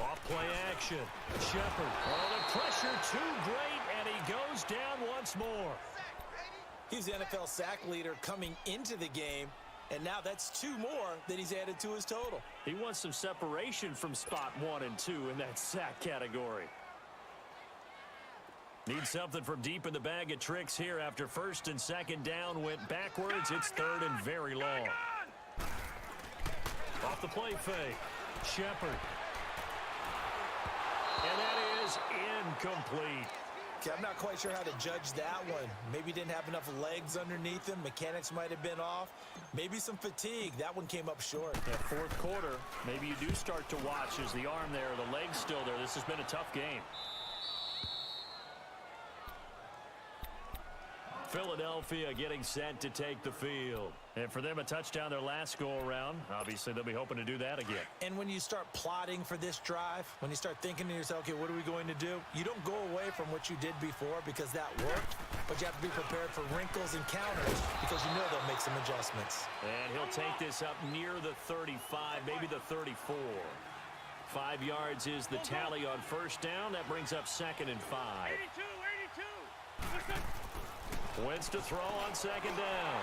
Off-play action. Shepard. Oh, the pressure too great, and he goes down once more. He's the NFL sack leader coming into the game, and now that's 2 more that he's added to his total. He wants some separation from spot 1 and 2 in that sack category. Needs something from deep in the bag of tricks here after 1st and 2nd down went backwards. It's 3rd and very long. Off the play fake. Shepard. And that is incomplete. Okay, I'm not quite sure how to judge that one. Maybe he didn't have enough legs underneath him. Mechanics might have been off. Maybe some fatigue. That one came up short. Yeah, fourth quarter, maybe you do start to watch as the arm there, the leg's still there. This has been a tough game. Philadelphia getting set to take the field. And for them, a touchdown their last go-around. Obviously, they'll be hoping to do that again. And when you start plotting for this drive, when you start thinking to yourself, okay, what are we going to do? You don't go away from what you did before because that worked, but you have to be prepared for wrinkles and counters because you know they'll make some adjustments. And he'll take this up near the 35, maybe the 34. 5 yards is the tally on first down. That brings up 2nd and 5. 82, 82. Wentz to throw on 2nd down.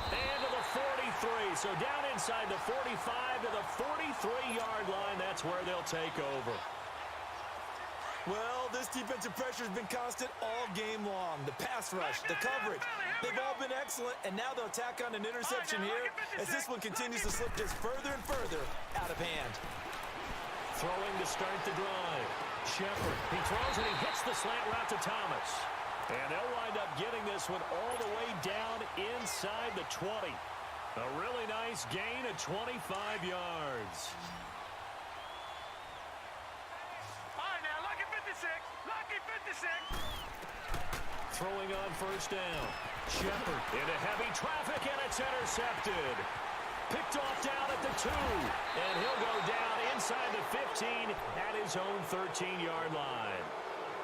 And to the 43. So down inside the 45 to the 43-yard line. That's where they'll take over. Well, this defensive pressure has been constant all game long. The pass rush, the coverage, they've all been excellent, and now they'll tack on an interception here as this one continues to slip just further and further out of hand. Throwing to start the drive. Shepard, he throws and he hits the slant route to Thomas. And they'll wind up getting this one all the way down inside the 20. A really nice gain of 25 yards. All right, now, lucky 56. Lucky 56. Throwing on first down. Shepard into heavy traffic, and it's intercepted. Picked off down at the 2. And he'll go down inside the 15 at his own 13-yard line.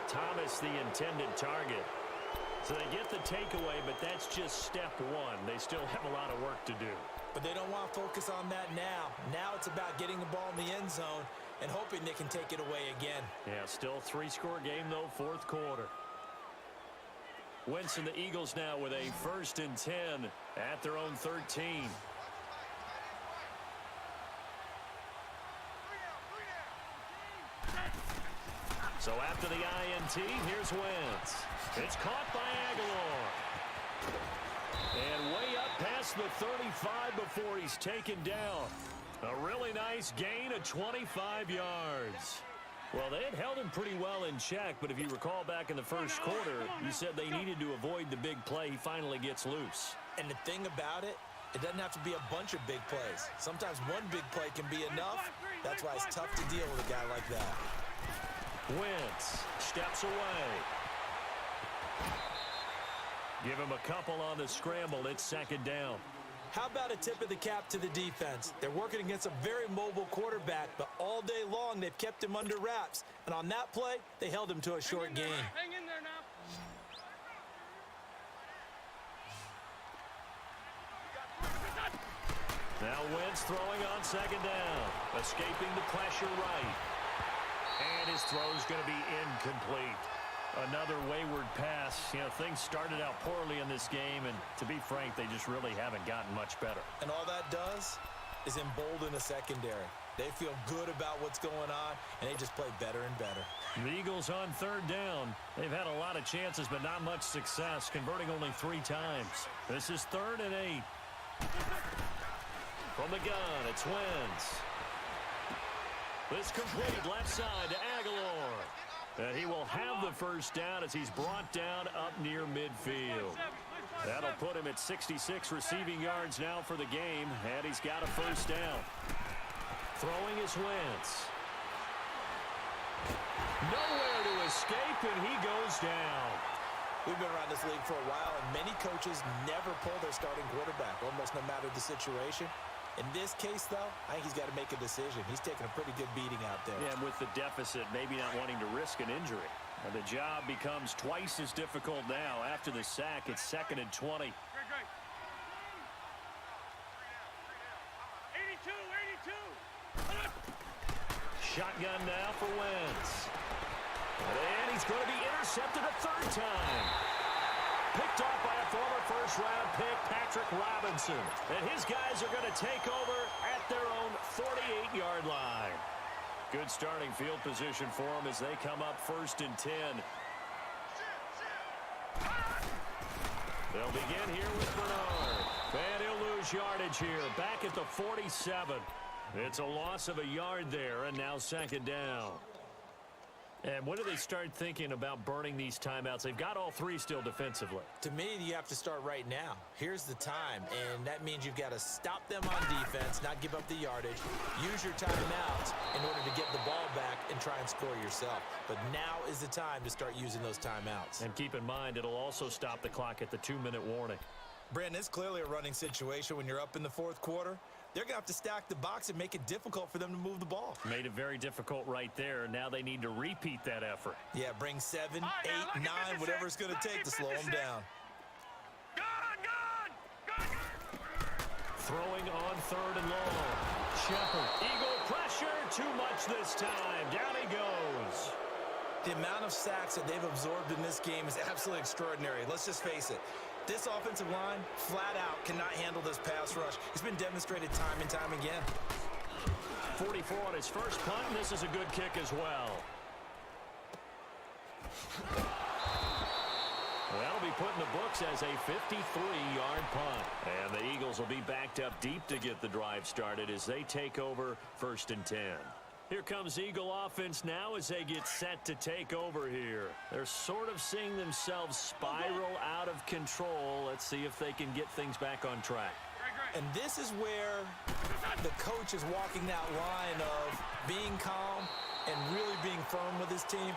Thomas, the intended target. So they get the takeaway, but that's just step one. They still have a lot of work to do. But they don't want to focus on that now. Now it's about getting the ball in the end zone and hoping they can take it away again. Yeah, still 3-score game, though, fourth quarter. Wentz and the Eagles now with a 1st and 10 at their own 13. So after the INT, here's Wentz. It's caught by Aguilar. And way up past the 35 before he's taken down. A really nice gain of 25 yards. Well, they had held him pretty well in check, but if you recall back in the first quarter, you said they needed to avoid the big play. He finally gets loose. And the thing about it, it doesn't have to be a bunch of big plays. Sometimes one big play can be enough. That's why it's tough to deal with a guy like that. Wentz steps away. Give him a couple on the scramble. It's 2nd down. How about a tip of the cap to the defense? They're working against a very mobile quarterback, but all day long they've kept him under wraps. And on that play, they held him to a short gain. Hang in there now. Now Wentz throwing on 2nd down. Escaping the pressure right. And his throw's going to be incomplete. Another wayward pass. You know, things started out poorly in this game, and to be frank, they just really haven't gotten much better. And all that does is embolden the secondary. They feel good about what's going on, and they just play better and better. The Eagles on 3rd down. They've had a lot of chances, but not much success, converting only 3 times. This is 3rd and 8. From the gun, it's Wentz. This complete left side to Aguilar. And he will have the first down as he's brought down up near midfield. That'll put him at 66 receiving yards now for the game, and he's got a first down. Throwing is Wentz. Nowhere to escape, and he goes down. We've been around this league for a while, and many coaches never pull their starting quarterback, almost no matter the situation. In this case, though, I think he's got to make a decision. He's taking a pretty good beating out there. Yeah, and with the deficit, maybe not wanting to risk an injury. And the job becomes twice as difficult now. After the sack, it's 2nd and 20. Great. 82, 82. Shotgun now for Wentz. And he's going to be intercepted a 3rd time. Picked off by a former first-round pick, Patrick Robinson. And his guys are going to take over at their own 48-yard line. Good starting field position for them as they come up 1st and 10. They'll begin here with Bernard. And he'll lose yardage here, back at the 47. It's a loss of a yard there, and now 2nd down. And when do they start thinking about burning these timeouts? They've got all three still defensively. To me, you have to start right now. Here's the time, and that means you've got to stop them on defense, not give up the yardage, use your timeouts in order to get the ball back and try and score yourself. But now is the time to start using those timeouts. And keep in mind, it'll also stop the clock at the 2-minute warning. Brandon, it's clearly a running situation when you're up in the fourth quarter. They're going to have to stack the box and make it difficult for them to move the ball. Made it very difficult right there. Now they need to repeat that effort. Yeah, bring 7, 8, 9, whatever it's going to take to slow them down. Throwing on 3rd and long. Shepard. Eagle pressure. Too much this time. Down he goes. The amount of sacks that they've absorbed in this game is absolutely extraordinary. Let's just face it. This offensive line, flat out, cannot handle this pass rush. It's been demonstrated time and time again. 44 on his first punt, and this is a good kick as well. That'll be put in the books as a 53-yard punt. And the Eagles will be backed up deep to get the drive started as they take over 1st and 10. Here comes Eagle offense now as they get set to take over here. They're sort of seeing themselves spiral out of control. Let's see if they can get things back on track. And this is where the coach is walking that line of being calm and really being firm with his team.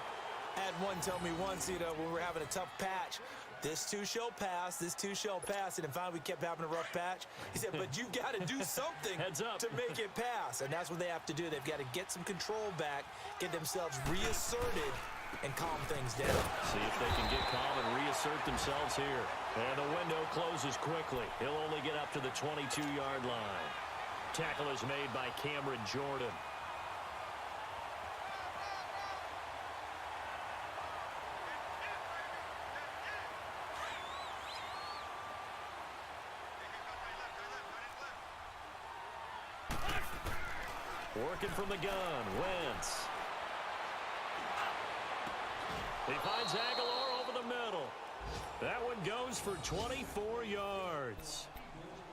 I had one tell me once, when we were having a tough patch, this too shall pass, this too shall pass, and then finally we kept having a rough patch. He said, but you got to do something to make it pass, and that's what they have to do. They've got to get some control back, get themselves reasserted, and calm things down. See if they can get calm and reassert themselves here. And the window closes quickly. He'll only get up to the 22-yard line. Tackle is made by Cameron Jordan. Working from the gun, Wentz. He finds Aguilar over the middle. That one goes for 24 yards.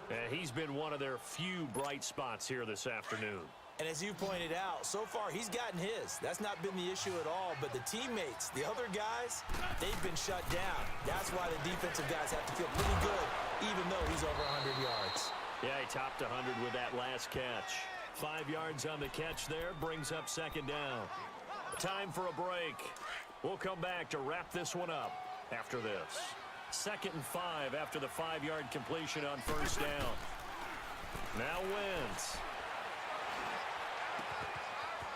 And he's been one of their few bright spots here this afternoon. And as you pointed out, so far he's gotten his. That's not been the issue at all. But the teammates, the other guys, they've been shut down. That's why the defensive guys have to feel pretty good, even though he's over 100 yards. Yeah, he topped 100 with that last catch. 5 yards on the catch there, brings up 2nd down. Time for a break. We'll come back to wrap this one up after this. 2nd and 5 after the 5-yard completion on 1st down. Now Wentz.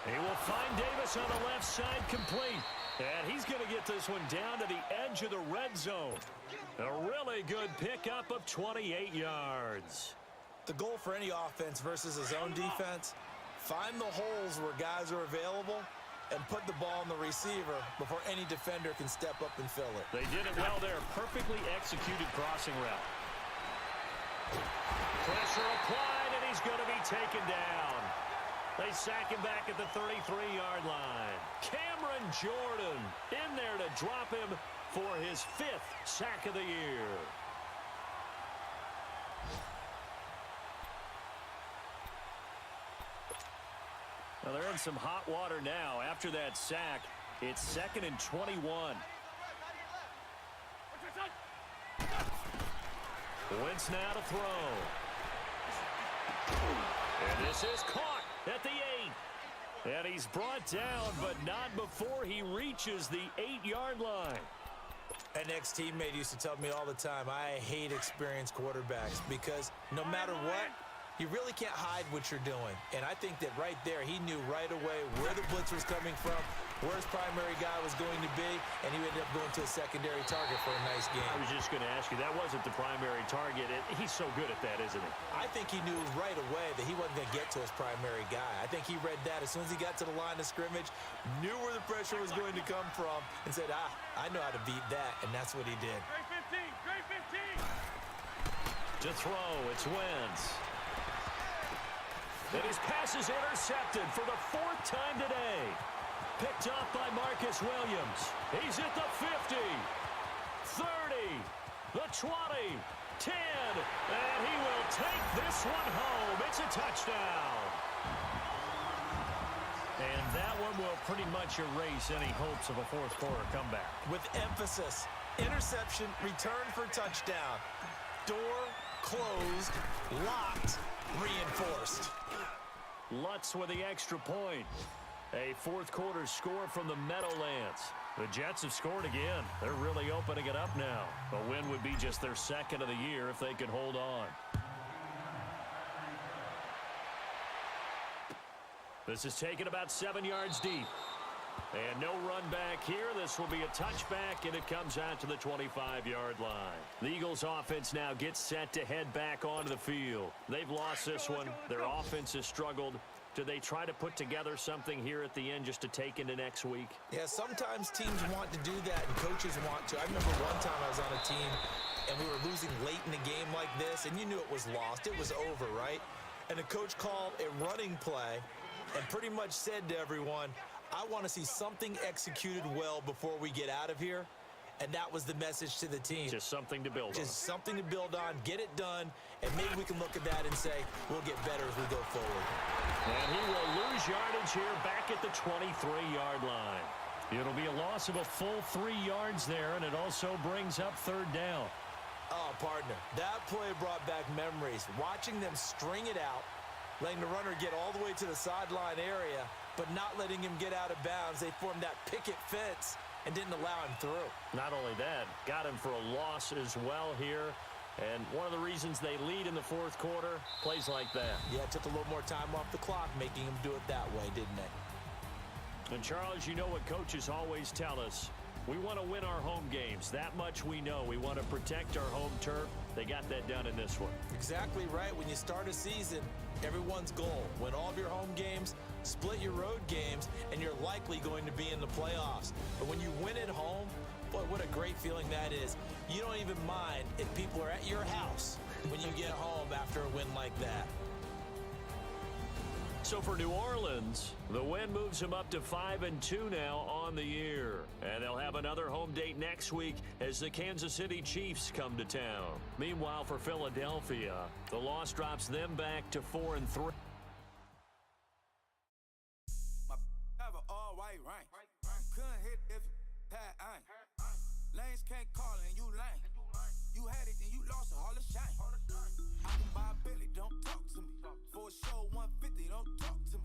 He will find Davis on the left side complete. And he's going to get this one down to the edge of the red zone. A really good pickup of 28 yards. The goal for any offense versus a zone defense, find the holes where guys are available and put the ball on the receiver before any defender can step up and fill it. They did it well there. Perfectly executed crossing route. Pressure applied, and he's going to be taken down. They sack him back at the 33-yard line. Cameron Jordan in there to drop him for his 5th sack of the year. Well, they're in some hot water now. After that sack, it's 2nd and 21. Wentz now to throw. And this is caught at the 8. And he's brought down, but not before he reaches the 8-yard line. An ex-teammate used to tell me all the time, I hate experienced quarterbacks because no matter what, you really can't hide what you're doing. And I think that right there, he knew right away where the blitz was coming from, where his primary guy was going to be, and he ended up going to a secondary target for a nice game. I was just going to ask you, that wasn't the primary target. He's so good at that, isn't he? I think he knew right away that he wasn't going to get to his primary guy. I think he read that as soon as he got to the line of scrimmage, knew where the pressure was going to come from, and said, I know how to beat that, and that's what he did. Great 15! To throw, it's Wentz. And his pass is intercepted for the 4th time today. Picked off by Marcus Williams. He's at the 50, 30, the 20, 10, and he will take this one home. It's a touchdown. And that one will pretty much erase any hopes of a fourth quarter comeback. With emphasis, interception, return for touchdown. Door closed, locked, reinforced. Lutz with the extra point. A fourth quarter score from the Meadowlands. The Jets have scored again. They're really opening it up now. A win would be just their second of the year if they could hold on. This is taken about 7 yards deep. And no run back here. This will be a touchback, and it comes out to the 25-yard line. The Eagles' offense now gets set to head back onto the field. They've lost this one. Their offense has struggled. Do they try to put together something here at the end just to take into next week? Yeah, sometimes teams want to do that, and coaches want to. I remember one time I was on a team, and we were losing late in the game like this, and you knew it was lost. It was over, right? And the coach called a running play and pretty much said to everyone, I want to see something executed well before we get out of here. And that was the message to the team. Just something to build on. Just something to build on, get it done, and maybe we can look at that and say, we'll get better as we go forward. And he will lose yardage here back at the 23-yard line. It'll be a loss of a full 3 yards there, and it also brings up third down. Oh, partner, that play brought back memories. Watching them string it out, letting the runner get all the way to the sideline area, but not letting him get out of bounds. They formed that picket fence and didn't allow him through. Not only that, got him for a loss as well here. And one of the reasons they lead in the fourth quarter, plays like that. Yeah, it took a little more time off the clock, making him do it that way, didn't it? And, Charles, you know what coaches always tell us. We want to win our home games. That much we know. We want to protect our home turf. They got that done in this one. Exactly right. When you start a season, everyone's goal, win all of your home games, split your road games, and you're likely going to be in the playoffs. But when you win at home, boy, what a great feeling that is. You don't even mind if people are at your house when you get home after a win like that. So for New Orleans, the win moves them up to 5-2 now on the year. And they'll have another home date next week as the Kansas City Chiefs come to town. Meanwhile, for Philadelphia, the loss drops them back to 4-3. My have a all white rank. Couldn't hit if had ain't. Lanes can't call and you lame. You had it and you lost it, all the shame. I can buy a Billy, don't talk to me. For a show 150, don't talk to me.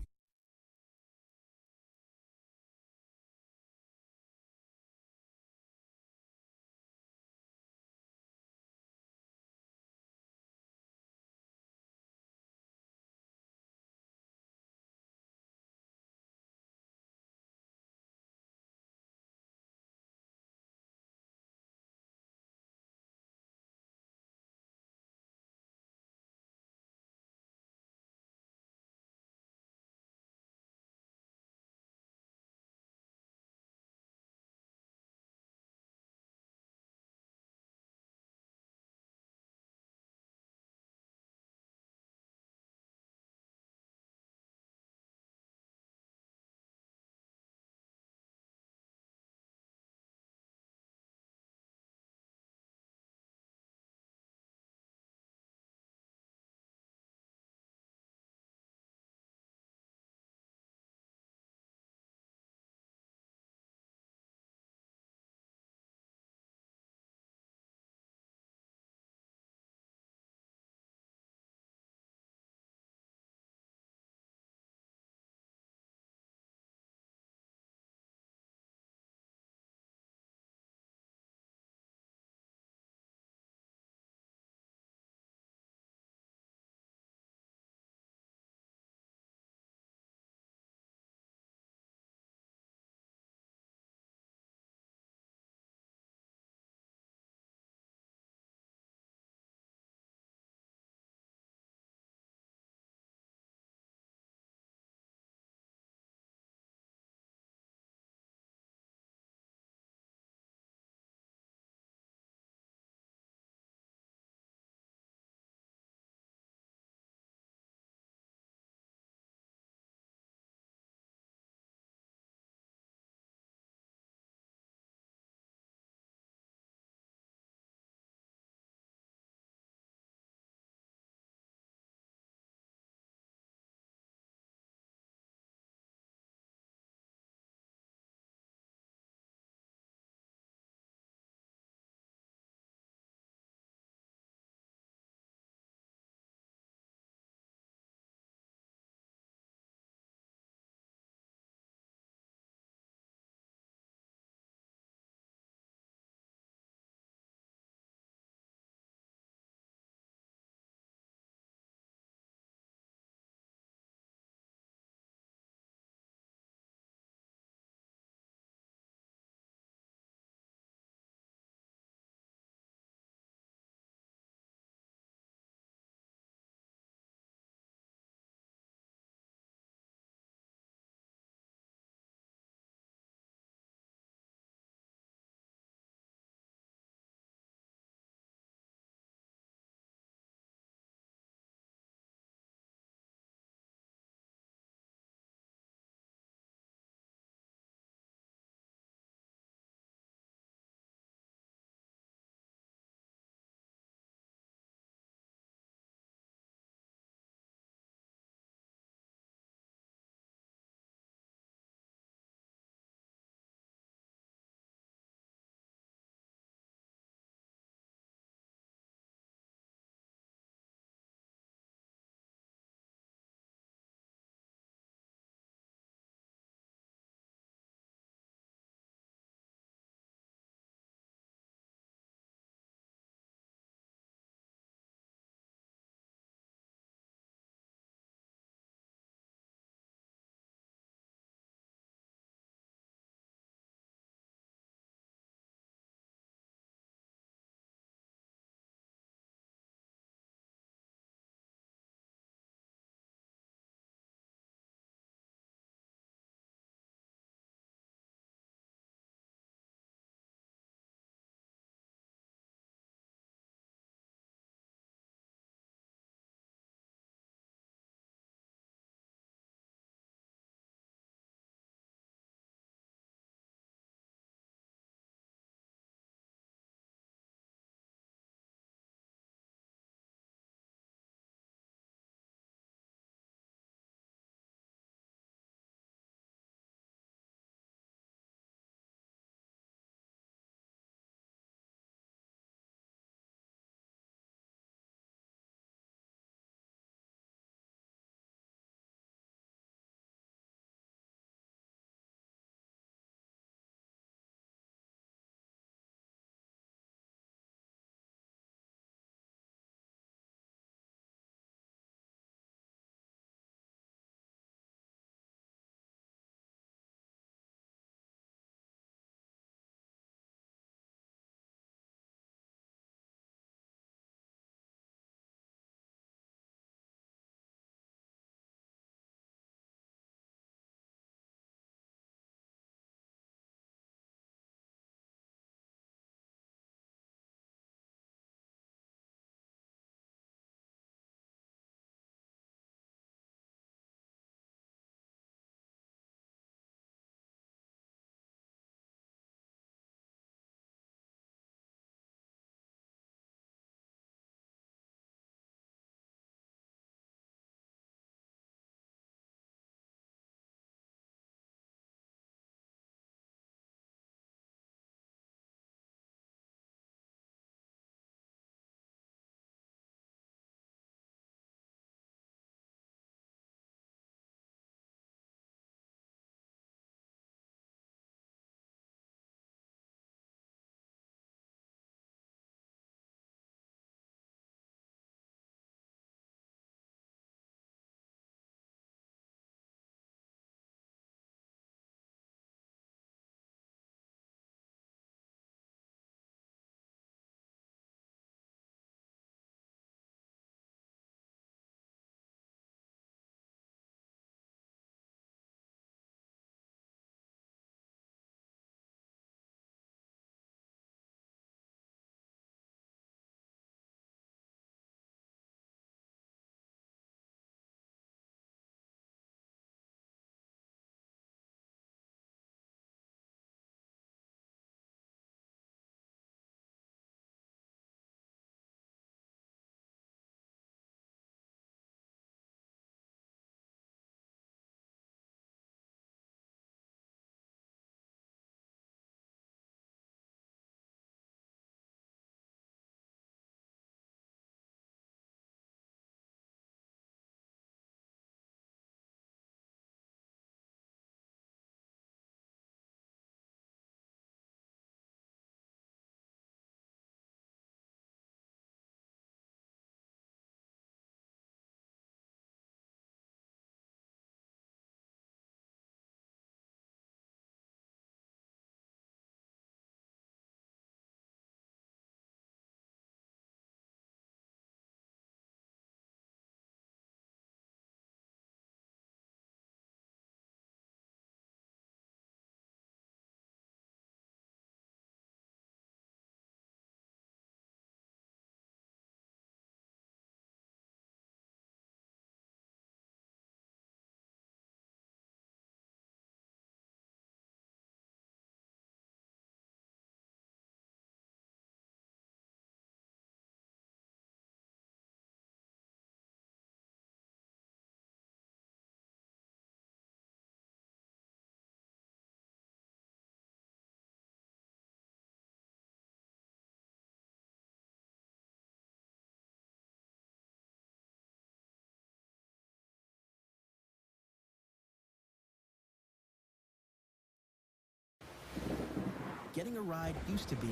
Getting a ride used to be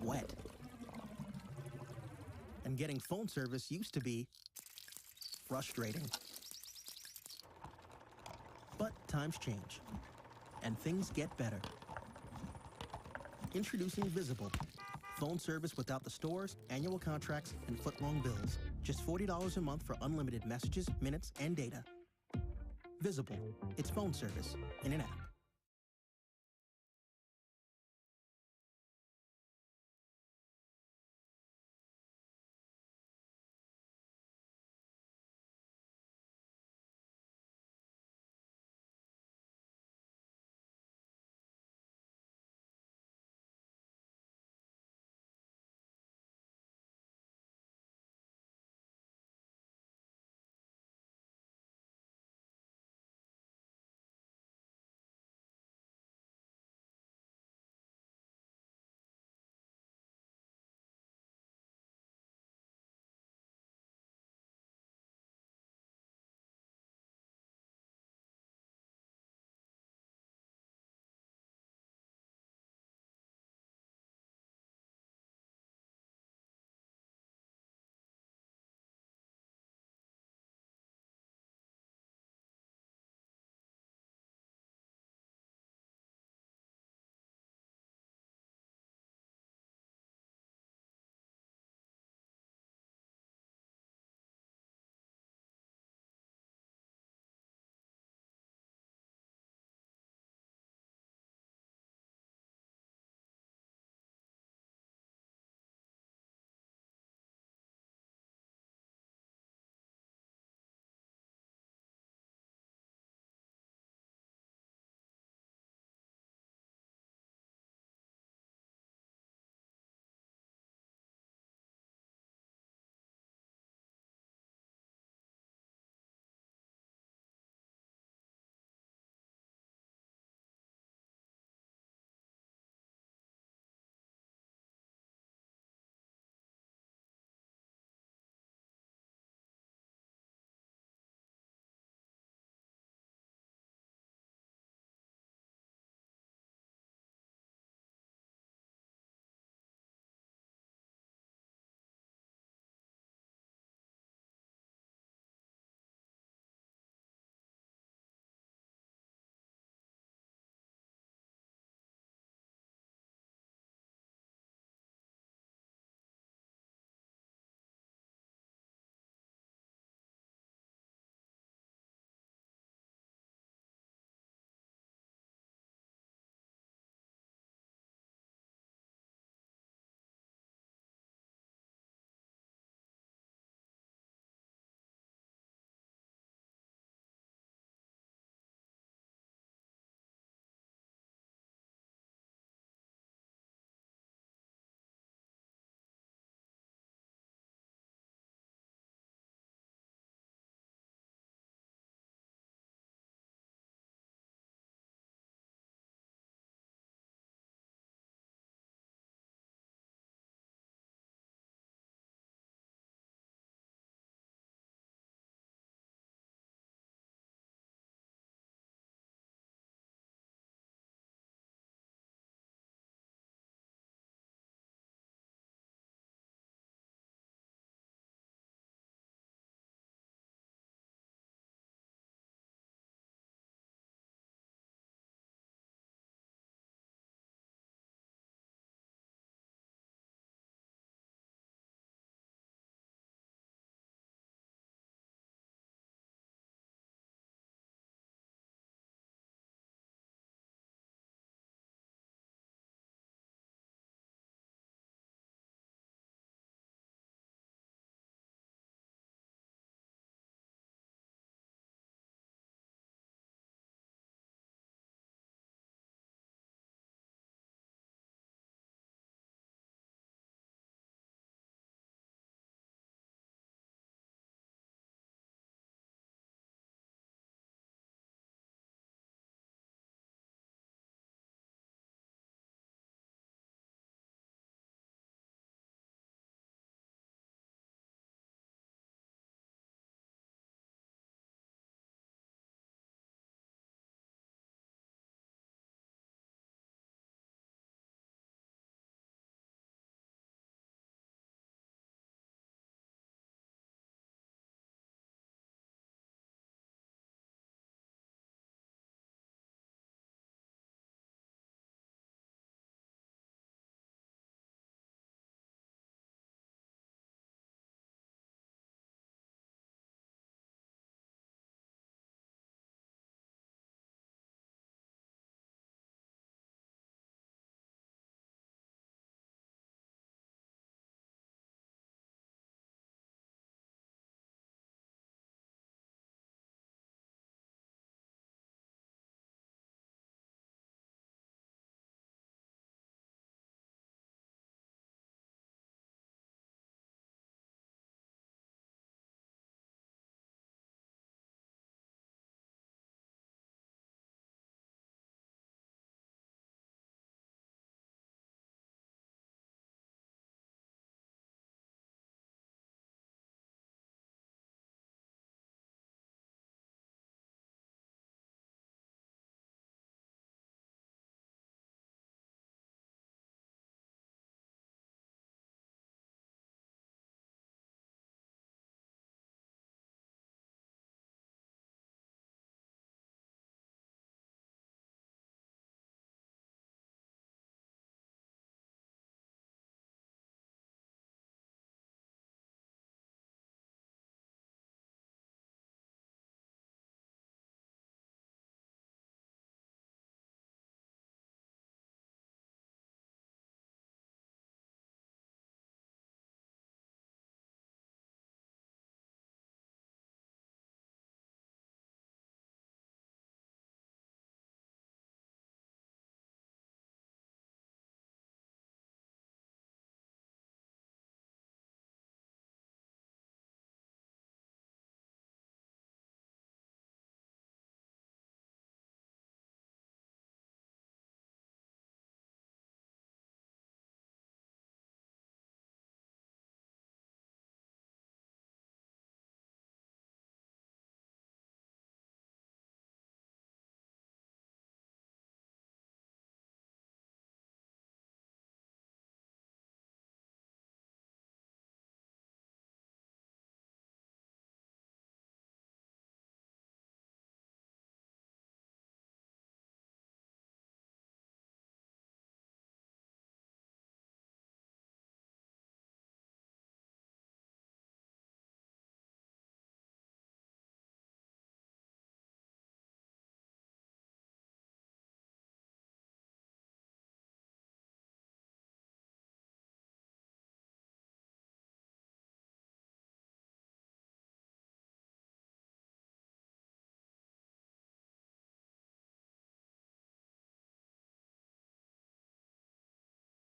wet. And getting phone service used to be frustrating. But times change, and things get better. Introducing Visible. Phone service without the stores, annual contracts, and foot-long bills. Just $40 a month for unlimited messages, minutes, and data. Visible. It's phone service in an app.